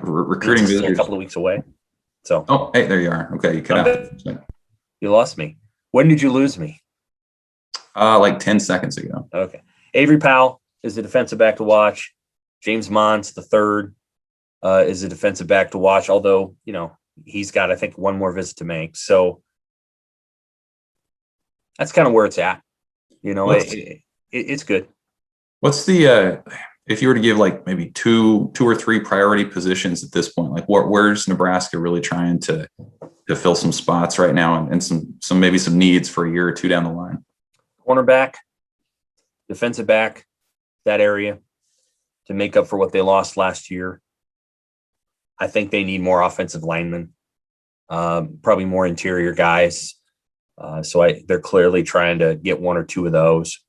[SPEAKER 2] recruiting visitors.
[SPEAKER 1] A couple of weeks away. So.
[SPEAKER 2] Oh, hey, there you are. Okay, you cut out.
[SPEAKER 1] You lost me. When did you lose me?
[SPEAKER 2] Like 10 seconds ago.
[SPEAKER 1] Okay. Avery Powell is the defensive back to watch. James Mons, the third, is a defensive back to watch, although, he's got, I think, one more visit to make. So that's kind of where it's at. It's good.
[SPEAKER 2] What's the if you were to give like maybe two or three priority positions at this point, like where's Nebraska really trying to fill some spots right now and some maybe some needs for a year or two down the line?
[SPEAKER 1] Cornerback, defensive back, that area to make up for what they lost last year. I think they need more offensive linemen, probably more interior guys. So they're clearly trying to get one or two of those.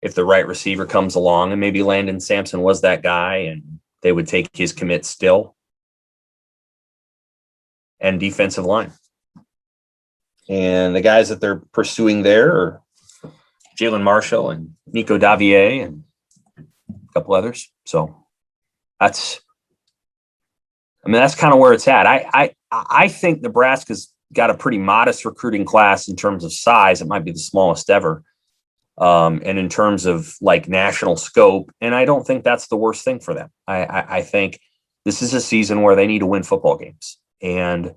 [SPEAKER 1] If the right receiver comes along, and maybe Landon Sampson was that guy, and they would take his commit still. And defensive line. And the guys that they're pursuing there are Jalen Marshall and Nico Davier and a couple others. So that's kind of where it's at. I think Nebraska's got a pretty modest recruiting class in terms of size. It might be the smallest ever. And in terms of like national scope, and I don't think that's the worst thing for them. I think this is a season where they need to win football games, and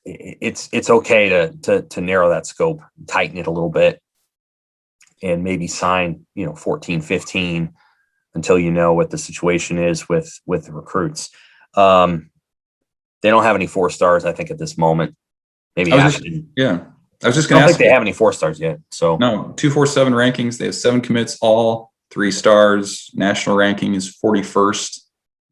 [SPEAKER 1] it's okay to narrow that scope, tighten it a little bit, and maybe sign 14, 15 until you know what the situation is with the recruits. They don't have any 4 stars, I think, at this moment. Maybe Ashton.
[SPEAKER 2] I was just going to ask.
[SPEAKER 1] I don't think they have any 4 stars yet. So
[SPEAKER 2] no, 247 rankings. They have 7 commits, all 3 stars. National ranking is 41st.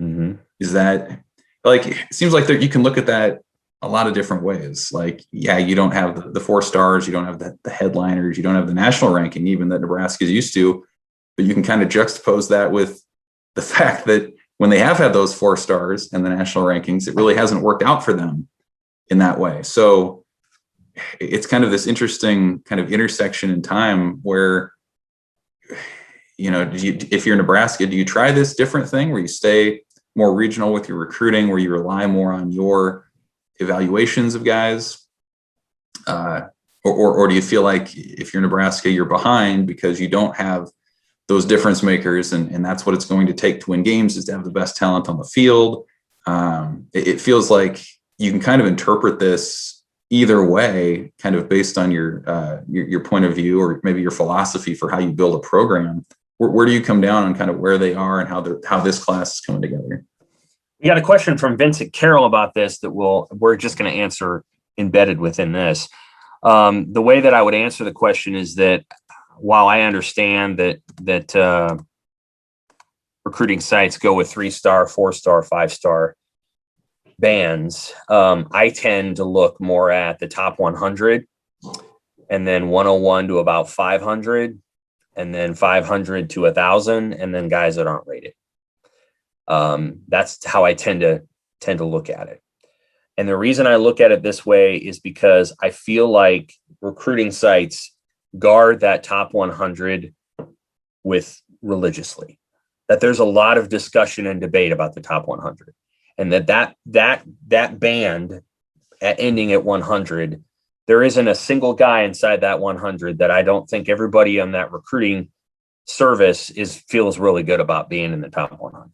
[SPEAKER 1] Mm-hmm.
[SPEAKER 2] Is that it seems like you can look at that a lot of different ways. Like, yeah, you don't have the 4 stars. You don't have the headliners. You don't have the national ranking, even that Nebraska is used to. But you can kind of juxtapose that with the fact that when they have had those 4 stars and the national rankings, it really hasn't worked out for them in that way. So it's kind of this interesting kind of intersection in time where, if you're Nebraska, do you try this different thing where you stay more regional with your recruiting, where you rely more on your evaluations of guys? Or do you feel like if you're Nebraska, you're behind because you don't have those difference makers, and that's what it's going to take to win games, is to have the best talent on the field? It feels like you can kind of interpret this either way, kind of based on your point of view, or maybe your philosophy for how you build a program. Where do you come down on kind of where they are and how this class is coming together?
[SPEAKER 1] We got a question from Vincent Carroll about this that we're just going to answer embedded within this. The way that I would answer the question is that while I understand that recruiting sites go with 3-star, 4-star, 5-star bands, I tend to look more at the top 100, and then 101 to about 500, and then 500 to 1,000, and then guys that aren't rated. That's how I tend to look at it. And the reason I look at it this way is because I feel like recruiting sites guard that top 100 with religiously. That there's a lot of discussion and debate about the top 100. And that band ending at 100, there isn't a single guy inside that 100 that I don't think everybody on that recruiting service feels really good about being in the top 100.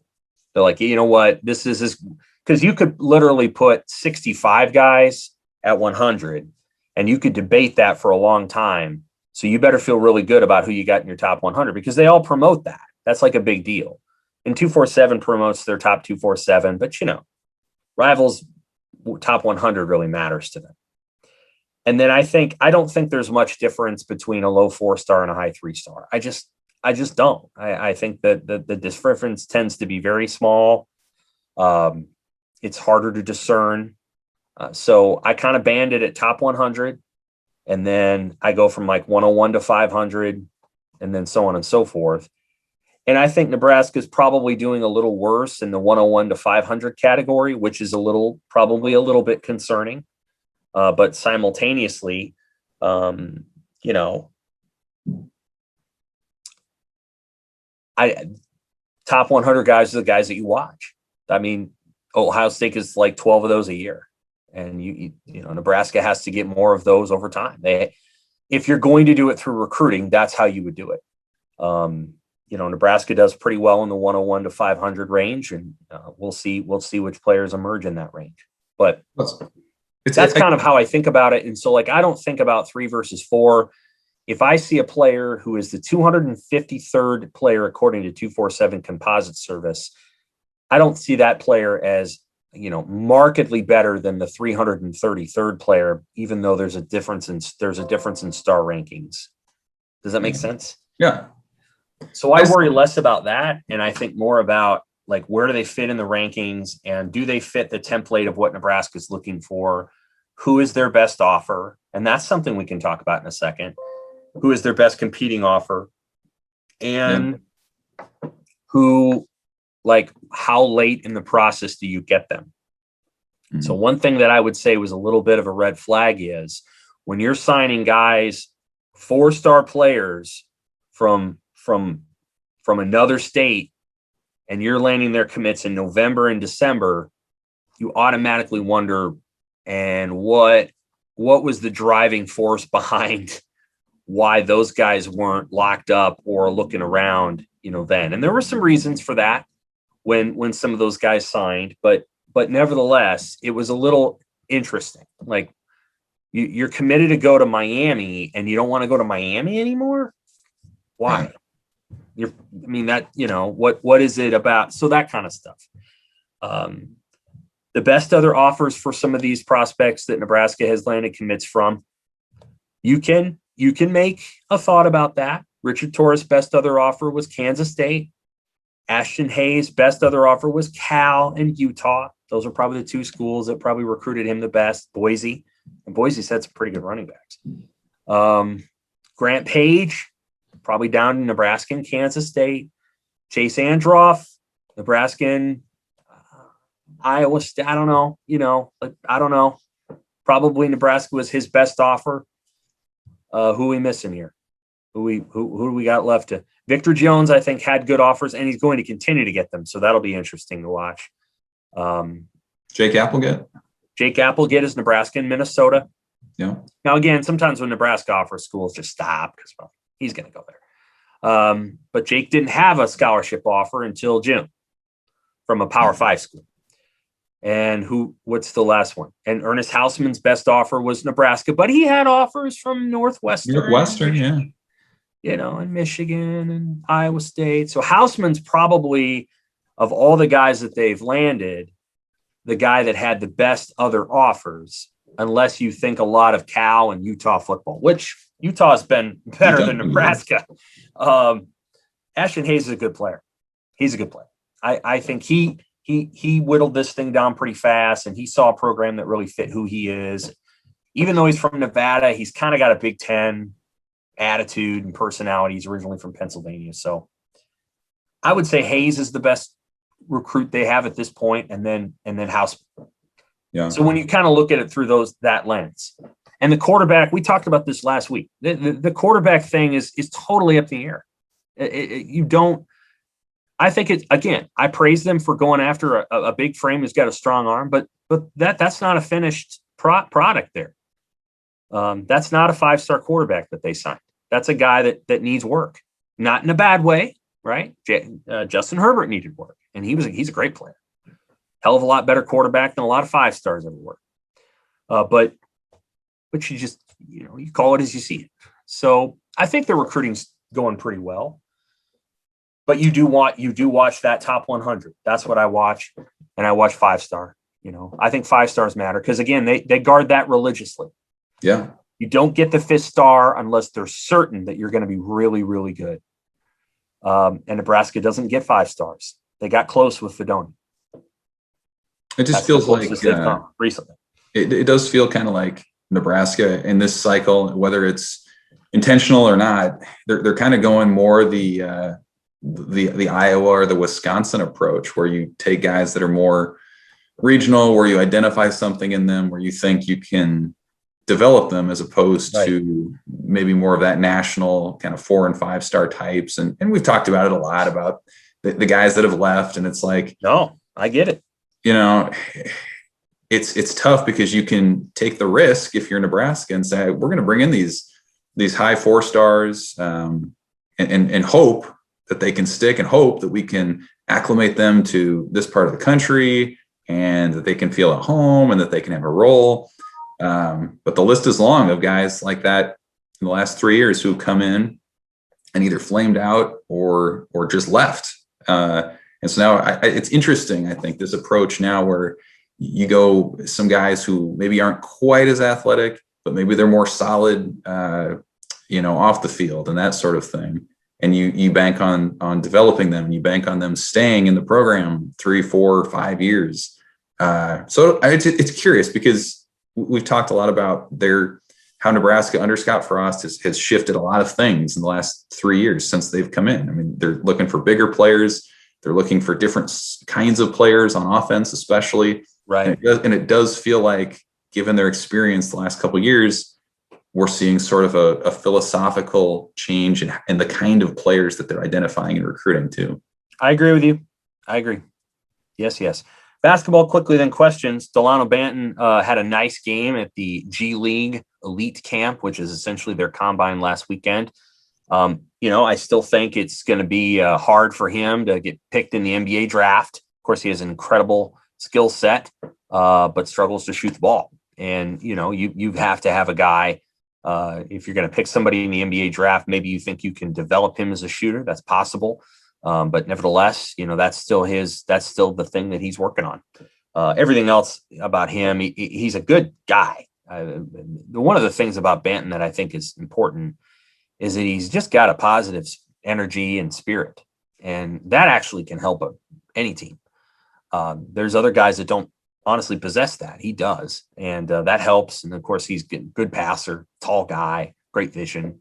[SPEAKER 1] They're like, you know what, this is because you could literally put 65 guys at 100, and you could debate that for a long time. So you better feel really good about who you got in your top 100, because they all promote that. That's like a big deal. And 247 promotes their top 247, but Rivals top 100 really matters to them. And then I don't think there's much difference between a low 4-star and a high 3-star. I just don't. I think that the difference tends to be very small. It's harder to discern. So I kind of band it at top 100, and then I go from like 101 to 500, and then so on and so forth. And I think Nebraska is probably doing a little worse in the 101 to 500 category, which is probably a little bit concerning. But simultaneously, you know, top 100 guys are the guys that you watch. I mean, Ohio State is like 12 of those a year, and you know, Nebraska has to get more of those over time. If you're going to do it through recruiting, that's how you would do it. You know, Nebraska does pretty well in the 101 to 500 range, and we'll see which players emerge in that range. But that's kind of how I think about it. And so, like, I don't think about 3 versus 4. If I see a player who is the 253rd player according to 247 Composite Service, I don't see that player as, you know, markedly better than the 333rd player, even though there's a difference in star rankings. Does that make sense?
[SPEAKER 2] Yeah.
[SPEAKER 1] So I worry less about that, and I think more about, like, where do they fit in the rankings, and do they fit the template of what Nebraska is looking for? Who is their best offer? And that's something we can talk about in a second. Who is their best competing offer? And who, like, how late in the process do you get them? Mm-hmm. So one thing that I would say was a little bit of a red flag is when you're signing guys, 4-star players from another state, and you're landing their commits in November and December, you automatically wonder, and what was the driving force behind why those guys weren't locked up or looking around, you know, then. And there were some reasons for that when some of those guys signed, but nevertheless, it was a little interesting. Like, you're committed to go to Miami, and you don't want to go to Miami anymore? Why? That, you know, what is it about? So that kind of stuff. The best other offers for some of these prospects that Nebraska has landed commits from, you can make a thought about that. Richard Torres' best other offer was Kansas State. Ashton Hayes' best other offer was Cal and Utah. Those are probably the 2 schools that probably recruited him the best. Boise, and Boise's had some pretty good running backs. Grant Page, probably down in Nebraska and Kansas State. Chase Androff, Nebraska and Iowa State. I don't know. You know, I don't know. Probably Nebraska was his best offer. Who are we missing here? Who do we got left to? Victor Jones, I think, had good offers, and he's going to continue to get them. So that'll be interesting to watch.
[SPEAKER 2] Jake Applegate.
[SPEAKER 1] Jake Applegate is Nebraska and Minnesota.
[SPEAKER 2] Yeah.
[SPEAKER 1] Now, again, sometimes when Nebraska offers, schools just stop because, well, he's going to go there. But Jake didn't have a scholarship offer until June from a Power 5 school. And what's the last one? And Ernest Hausman's best offer was Nebraska, but he had offers from Northwestern,
[SPEAKER 2] yeah.
[SPEAKER 1] You know, and Michigan and Iowa State. So Hausman's probably, of all the guys that they've landed, the guy that had the best other offers, unless you think a lot of Cal and Utah football, which Utah's been better than Nebraska. Ashton Hayes is a good player. He's a good player. I think he whittled this thing down pretty fast, and he saw a program that really fit who he is. Even though he's from Nevada, he's kind of got a Big Ten attitude and personality. He's originally from Pennsylvania. So I would say Hayes is the best recruit they have at this point, and then House.
[SPEAKER 2] Yeah.
[SPEAKER 1] So when you kind of look at it through that lens, and the quarterback, we talked about this last week. The quarterback thing is totally up in the air. You don't. I think it's, again, I praise them for going after a big frame who's got a strong arm, but that's not a finished product there. That's not a 5-star quarterback that they signed. That's a guy that needs work, not in a bad way, right? Justin Herbert needed work, and he's a great player. Hell of a lot better quarterback than a lot of 5-stars ever were. But you just, you call it as you see it. So I think the recruiting's going pretty well. But you do watch that top 100. That's what I watch, and I watch 5-star. I think 5 stars matter because, again, they guard that religiously.
[SPEAKER 2] Yeah.
[SPEAKER 1] You don't get the fifth star unless they're certain that you're going to be really, really good. And Nebraska doesn't get 5 stars. They got close with Fedoni.
[SPEAKER 2] It just
[SPEAKER 1] That's
[SPEAKER 2] feels
[SPEAKER 1] the closest they've come recently.
[SPEAKER 2] It does feel kind of like Nebraska in this cycle, whether it's intentional or not, they're kind of going more the Iowa or the Wisconsin approach, where you take guys that are more regional, where you identify something in them, where you think you can develop them, as opposed to maybe more of that national kind of 4 and 5 star types. And we've talked about it a lot about the guys that have left. And it's like,
[SPEAKER 1] no, I get it.
[SPEAKER 2] It's tough because you can take the risk if you're Nebraska and say, we're going to bring in these high 4 stars and hope that they can stick, and hope that we can acclimate them to this part of the country and that they can feel at home and that they can have a role. But the list is long of guys like that in the last 3 years who've come in and either flamed out or just left. And so now it's interesting, I think, this approach now where you go some guys who maybe aren't quite as athletic, but maybe they're more solid, off the field and that sort of thing. And you bank on developing them, and you bank on them staying in the program 3, 4, 5 years. So it's curious, because we've talked a lot about how Nebraska under Scott Frost has shifted a lot of things in the last 3 years since they've come in. I mean, they're looking for bigger players. They're looking for different kinds of players on offense, especially.
[SPEAKER 1] Right.
[SPEAKER 2] And it does feel like, given their experience the last couple of years, we're seeing sort of a philosophical change in the kind of players that they're identifying and recruiting to.
[SPEAKER 1] I agree with you. I agree. Yes. Basketball quickly, then questions. Delano Banton had a nice game at the G League Elite Camp, which is essentially their combine last weekend. I still think it's going to be hard for him to get picked in the NBA draft. Of course, he has an incredible skill set, but struggles to shoot the ball. And, you have to have a guy, if you're going to pick somebody in the NBA draft, maybe you think you can develop him as a shooter. That's possible. But nevertheless, that's still the thing that he's working on. Everything else about him, he's a good guy. One of the things about Banton that I think is important is that he's just got a positive energy and spirit, and that actually can help any team. There's other guys that don't honestly possess that. He does, and that helps. And of course, he's a good passer, tall guy, great vision,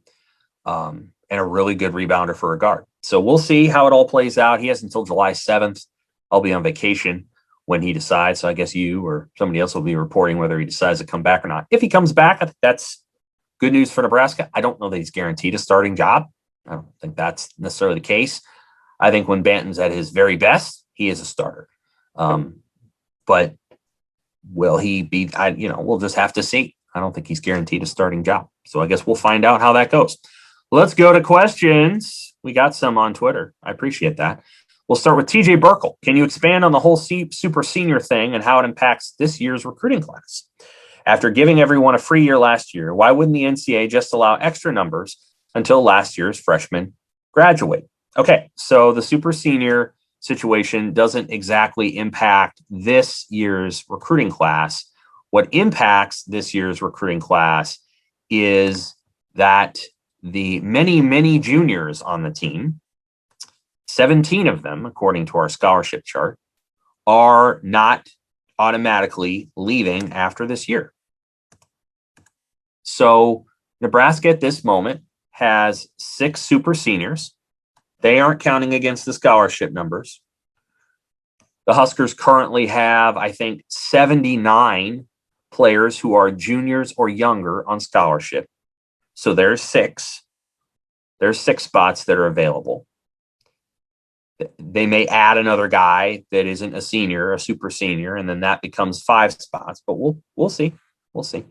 [SPEAKER 1] and a really good rebounder for a guard. So we'll see how it all plays out. He has until July 7th. I'll be on vacation when he decides. So I guess you or somebody else will be reporting whether he decides to come back or not. If he comes back, I think that's good news for Nebraska. I don't know that he's guaranteed a starting job. I don't think that's necessarily the case. I think when Banton's at his very best, he is a starter. But will he be, we'll just have to see. I don't think he's guaranteed a starting job. So I guess we'll find out how that goes. Let's go to questions. We got some on Twitter. I appreciate that. We'll start with TJ Burkle. Can you expand on the whole super senior thing and how it impacts this year's recruiting class? After giving everyone a free year last year, why wouldn't the NCAA just allow extra numbers until last year's freshmen graduate? Okay, so the super senior situation doesn't exactly impact this year's recruiting class. What impacts this year's recruiting class is that the many, many juniors on the team, 17 of them, according to our scholarship chart, are not automatically leaving after this year. So Nebraska at this moment has 6 super seniors. They aren't counting against the scholarship numbers. The Huskers currently have, I think, 79 players who are juniors or younger on scholarship. So there's 6. There's 6 spots that are available. They may add another guy that isn't a senior, a super senior, and then that becomes 5 spots. But we'll see. We'll see.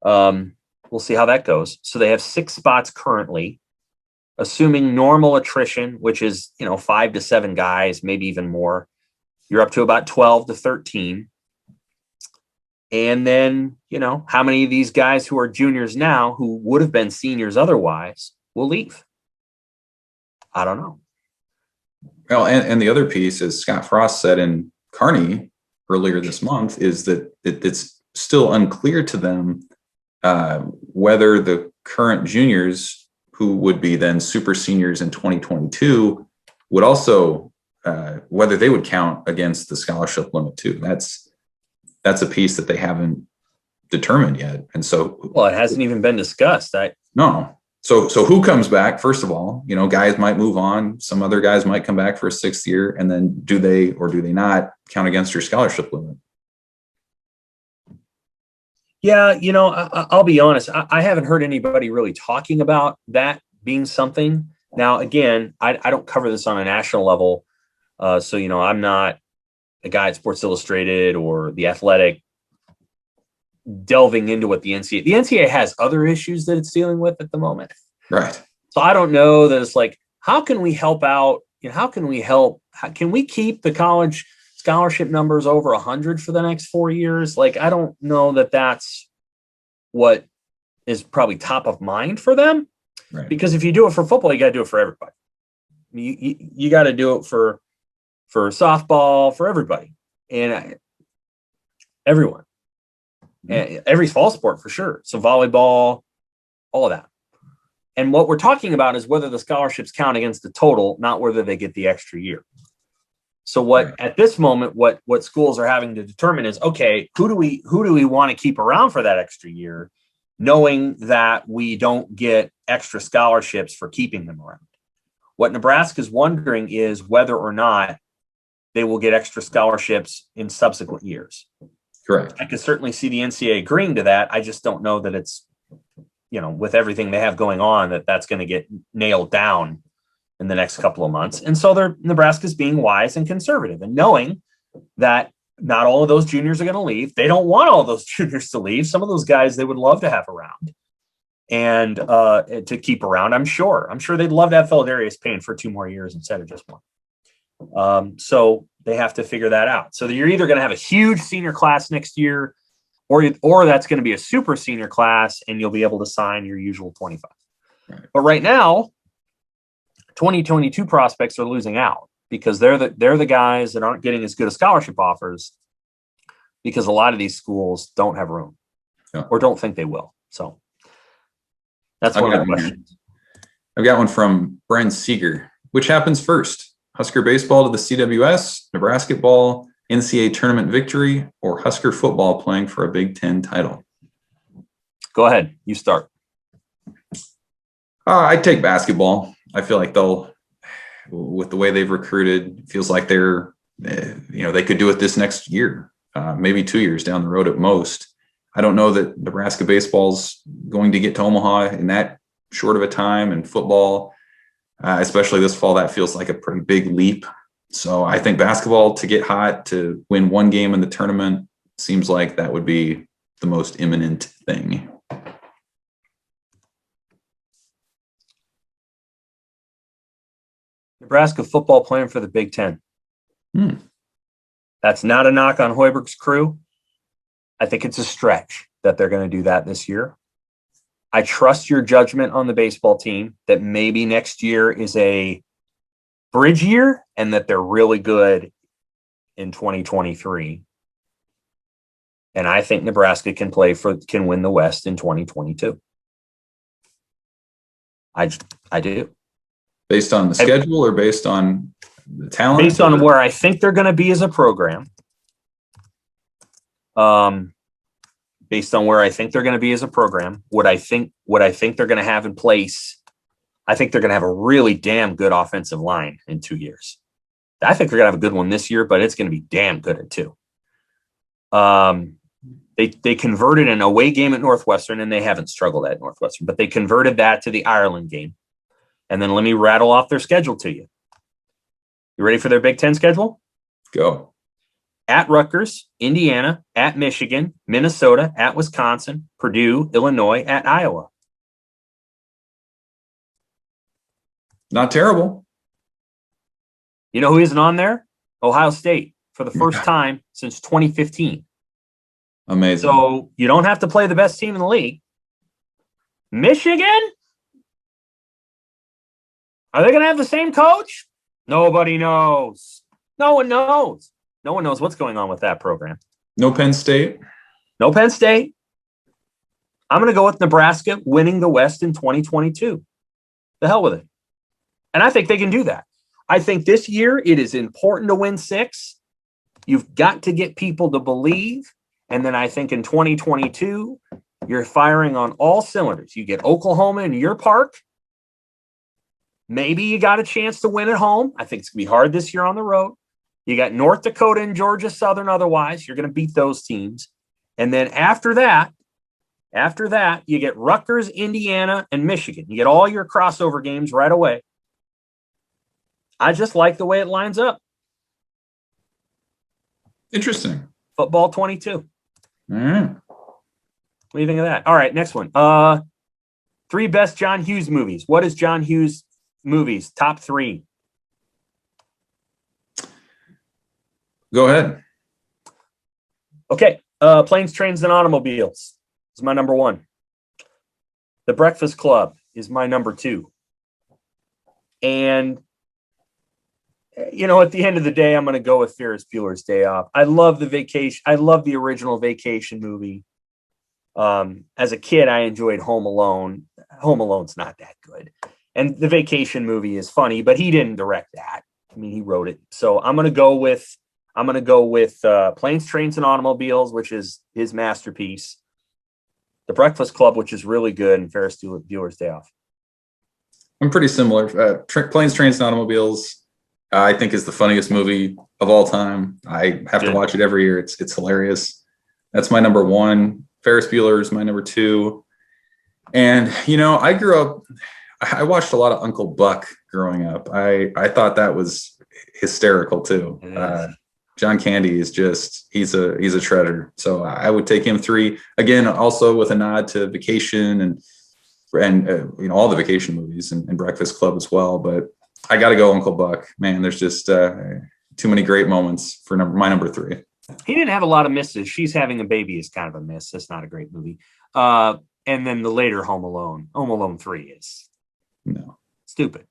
[SPEAKER 1] We'll see how that goes. So they have 6 spots currently, assuming normal attrition, which is 5 to 7 guys, maybe even more. You're up to about 12 to 13. And then, how many of these guys who are juniors now, who would have been seniors otherwise, will leave? I don't know.
[SPEAKER 2] Well, and the other piece, as Scott Frost said in Kearney earlier this month, is that it's still unclear to them whether the current juniors who would be then super seniors in 2022 would also, whether they would count against the scholarship limit too. That's a piece that they haven't determined yet. And so,
[SPEAKER 1] well, it hasn't even been discussed.
[SPEAKER 2] No. So who comes back? First of all, guys might move on. Some other guys might come back for a 6th year. And then do they or do they not count against your scholarship limit?
[SPEAKER 1] Yeah. I'll be honest. I haven't heard anybody really talking about that being something. Now, again, I don't cover this on a national level. So, I'm not a guy at Sports Illustrated or The Athletic delving into what the NCAA has other issues that it's dealing with at the moment.
[SPEAKER 2] Right.
[SPEAKER 1] So I don't know that it's like, how can we help out? How can we help? Can we keep the college scholarship numbers over 100 for the next 4 years? Like, I don't know that that's what is probably top of mind for them.
[SPEAKER 2] Right.
[SPEAKER 1] Because if you do it for football, you got to do it for everybody. You got to do it for softball, for everybody, and everyone. And every fall sport for sure. So volleyball, all of that. And what we're talking about is whether the scholarships count against the total, not whether they get the extra year. So at this moment, what schools are having to determine is, okay, who do we want to keep around for that extra year, knowing that we don't get extra scholarships for keeping them around. What Nebraska is wondering is whether or not they will get extra scholarships in subsequent years.
[SPEAKER 2] Correct.
[SPEAKER 1] I could certainly see the NCAA agreeing to that. I just don't know that it's, with everything they have going on, that's going to get nailed down in the next couple of months. And so Nebraska's being wise and conservative and knowing that not all of those juniors are going to leave. They don't want all those juniors to leave. Some of those guys they would love to have around and to keep around. I'm sure they'd love to have Philadarius Payne for 2 more years instead of just 1. So they have to figure that out. So you're either going to have a huge senior class next year, or that's going to be a super senior class, and you'll be able to sign your usual 25.
[SPEAKER 2] Right.
[SPEAKER 1] But right now, 2022 prospects are losing out because they're the guys that aren't getting as good as scholarship offers because a lot of these schools don't have room or don't think they will. So that's one of the questions.
[SPEAKER 2] I've got one from Brian Seeger. Which happens first? Husker baseball to the CWS, Nebraska ball, NCAA tournament victory, or Husker football playing for a Big Ten title?
[SPEAKER 1] Go ahead. You start.
[SPEAKER 2] I'd take basketball. I feel like with the way they've recruited, it feels like they're, they could do it this next year, maybe 2 years down the road at most. I don't know that Nebraska baseball's going to get to Omaha in that short of a time, and football, especially this fall, that feels like a pretty big leap. So I think basketball to get hot, to win 1 game in the tournament, seems like that would be the most imminent thing.
[SPEAKER 1] Nebraska football playing for the Big Ten. That's not a knock on Hoiberg's crew. I think it's a stretch that they're going to do that this year. I trust your judgment on the baseball team that maybe next year is a bridge year and that they're really good in 2023. And I think Nebraska can win the West in 2022. I do.
[SPEAKER 2] Based on the schedule or based on the talent?
[SPEAKER 1] Based on where I think they're going to be as a program. Based on where I think they're going to be as a program, what I think they're going to have in place, I think they're going to have a really damn good offensive line in 2 years. I think they're going to have a good one this year, but it's going to be damn good at 2. They converted an away game at Northwestern, and they haven't struggled at Northwestern, but they converted that to the Ireland game. And then let me rattle off their schedule to you. You ready for their Big Ten schedule?
[SPEAKER 2] Go.
[SPEAKER 1] At Rutgers, Indiana, at Michigan, Minnesota, at Wisconsin, Purdue, Illinois, at Iowa.
[SPEAKER 2] Not terrible.
[SPEAKER 1] You know who isn't on there? Ohio State for the first time since 2015.
[SPEAKER 2] Amazing.
[SPEAKER 1] So you don't have to play the best team in the league. Michigan? Are they going to have the same coach? Nobody knows. No one knows. No one knows what's going on with that program.
[SPEAKER 2] No Penn State.
[SPEAKER 1] No Penn State. I'm going to go with Nebraska winning the West in 2022. The hell with it. And I think they can do that. I think this year it is important to win 6. You've got to get people to believe. And then I think in 2022, you're firing on all cylinders. You get Oklahoma in your park. Maybe you got a chance to win at home. I think it's going to be hard this year on the road. You got North Dakota and Georgia Southern otherwise. You're going to beat those teams. And then after that, you get Rutgers, Indiana, and Michigan. You get all your crossover games right away. I just like the way it lines up.
[SPEAKER 2] Interesting.
[SPEAKER 1] Football 22.
[SPEAKER 2] Mm.
[SPEAKER 1] What do you think of that? All right, next one. 3 best John Hughes movies. What is John Hughes movies? Top 3.
[SPEAKER 2] Go ahead.
[SPEAKER 1] Okay. Planes, Trains, and Automobiles is my number 1. The Breakfast Club is my number 2. And, at the end of the day, I'm going to go with Ferris Bueller's Day Off. I love the vacation. I love the original vacation movie. As a kid, I enjoyed Home Alone. Home Alone's not that good. And the vacation movie is funny, but he didn't direct that. I mean, he wrote it. So I'm going to go with Planes, Trains, and Automobiles, which is his masterpiece. The Breakfast Club, which is really good, and Ferris Bueller's Day Off.
[SPEAKER 2] I'm pretty similar. Planes, Trains, and Automobiles, I think is the funniest movie of all time. I have to watch it every year. It's hilarious. That's my number 1. Ferris Bueller is my number 2. And, I grew up, I watched a lot of Uncle Buck growing up. I thought that was hysterical too. John Candy is he's a treasure. So I would take him 3 again, also with a nod to Vacation and all the vacation movies and Breakfast Club as well. But I got to go Uncle Buck, man. There's just too many great moments for my number 3.
[SPEAKER 1] He didn't have a lot of misses. She's Having a Baby is kind of a miss. That's not a great movie. And then the later Home Alone 3 is stupid.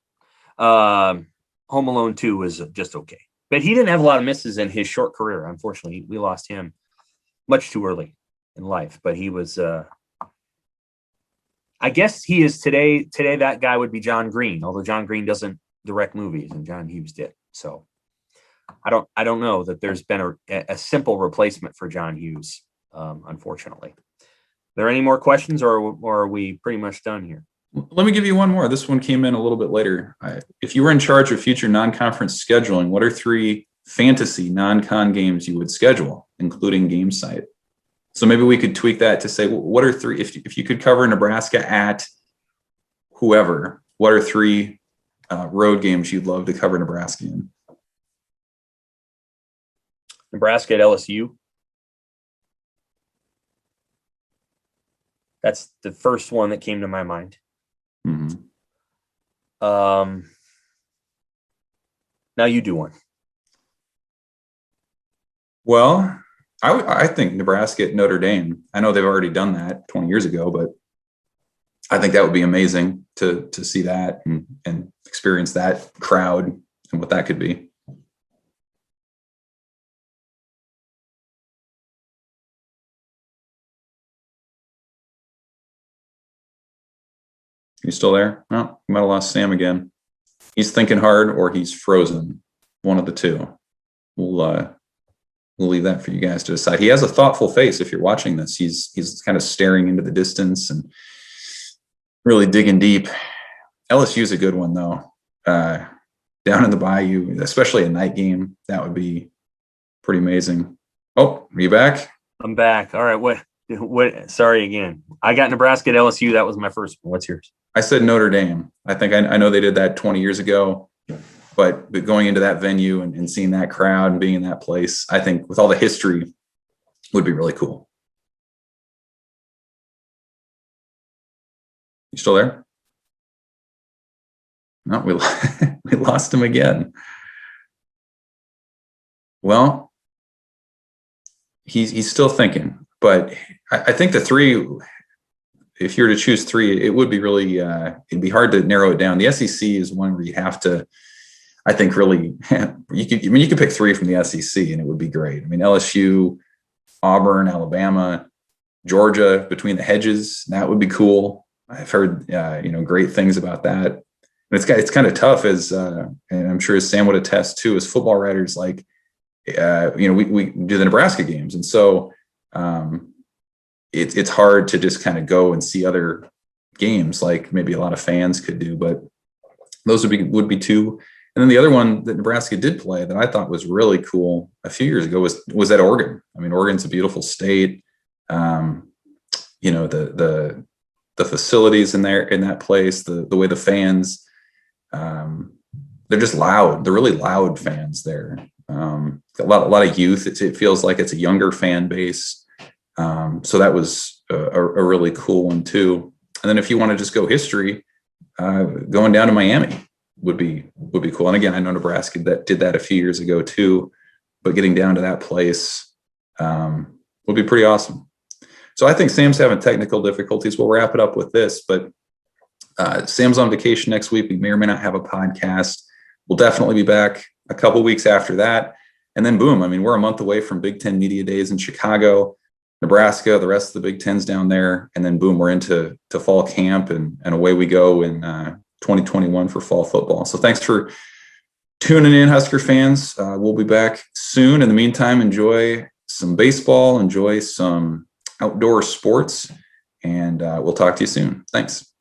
[SPEAKER 1] Home Alone 2 was just okay. But he didn't have a lot of misses in his short career. Unfortunately, we lost him much too early in life. But he was, I guess he is today. Today, that guy would be John Green, although John Green doesn't direct movies and John Hughes did. So I don't know that there's been a simple replacement for John Hughes, unfortunately. Are there any more questions, or are we pretty much done here?
[SPEAKER 2] Let me give you one more. This one came in a little bit later. If you were in charge of future non-conference scheduling, what are 3 fantasy non-con games you would schedule, including Game Site? So maybe we could tweak that to say, what are 3, if you could cover Nebraska at whoever, what are 3 road games you'd love to cover Nebraska in?
[SPEAKER 1] Nebraska at LSU. That's the first one that came to my mind.
[SPEAKER 2] Mm-hmm.
[SPEAKER 1] Now you do one.
[SPEAKER 2] Well, I think Nebraska at Notre Dame. I know they've already done that 20 years ago, but I think that would be amazing to see that and experience that crowd and what that could be. You still there? No, we might have lost Sam again. He's thinking hard or he's frozen. One of the two. We'll leave that for you guys to decide. He has a thoughtful face. If you're watching this, he's kind of staring into the distance and really digging deep. LSU is a good one though. Down in the Bayou, especially a night game, that would be pretty amazing. Oh, are you back?
[SPEAKER 1] I'm back. All right. What? Sorry again. I got Nebraska at LSU. That was my first one. What's yours?
[SPEAKER 2] I said Notre Dame. I think I know they did that 20 years ago, but going into that venue and seeing that crowd and being in that place, I think with all the history would be really cool. You still there? No, we lost him again. Well, he's still thinking, but I think the 3, if you were to choose 3, it would be really, it'd be hard to narrow it down. The SEC is one where you have to, I think really, you could pick 3 from the SEC and it would be great. I mean, LSU, Auburn, Alabama, Georgia between the hedges. That would be cool. I've heard, great things about that. And it's kind of tough as, and I'm sure as Sam would attest too, as football writers, like, we do the Nebraska games. And so it's hard to just kind of go and see other games like maybe a lot of fans could do, but those would be two. And then the other one that Nebraska did play that I thought was really cool a few years ago was at Oregon. I mean, Oregon's a beautiful state. The facilities in that place, the way the fans, they're just loud. They're really loud fans there. A lot of youth. It feels like it's a younger fan base. So that was a really cool one too. And then if you want to just go history, going down to Miami would be cool. And again, I know Nebraska that did that a few years ago too, but getting down to that place would be pretty awesome. So I think Sam's having technical difficulties. We'll wrap it up with this, but Sam's on vacation next week. We may or may not have a podcast. We'll definitely be back a couple weeks after that. And then boom, I mean, we're a month away from Big Ten Media Days in Chicago, Nebraska, the rest of the Big Ten's down there. And then boom, we're into fall camp and away we go in 2021 for fall football. So thanks for tuning in, Husker fans. We'll be back soon. In the meantime, enjoy some baseball, enjoy some outdoor sports, and we'll talk to you soon. Thanks.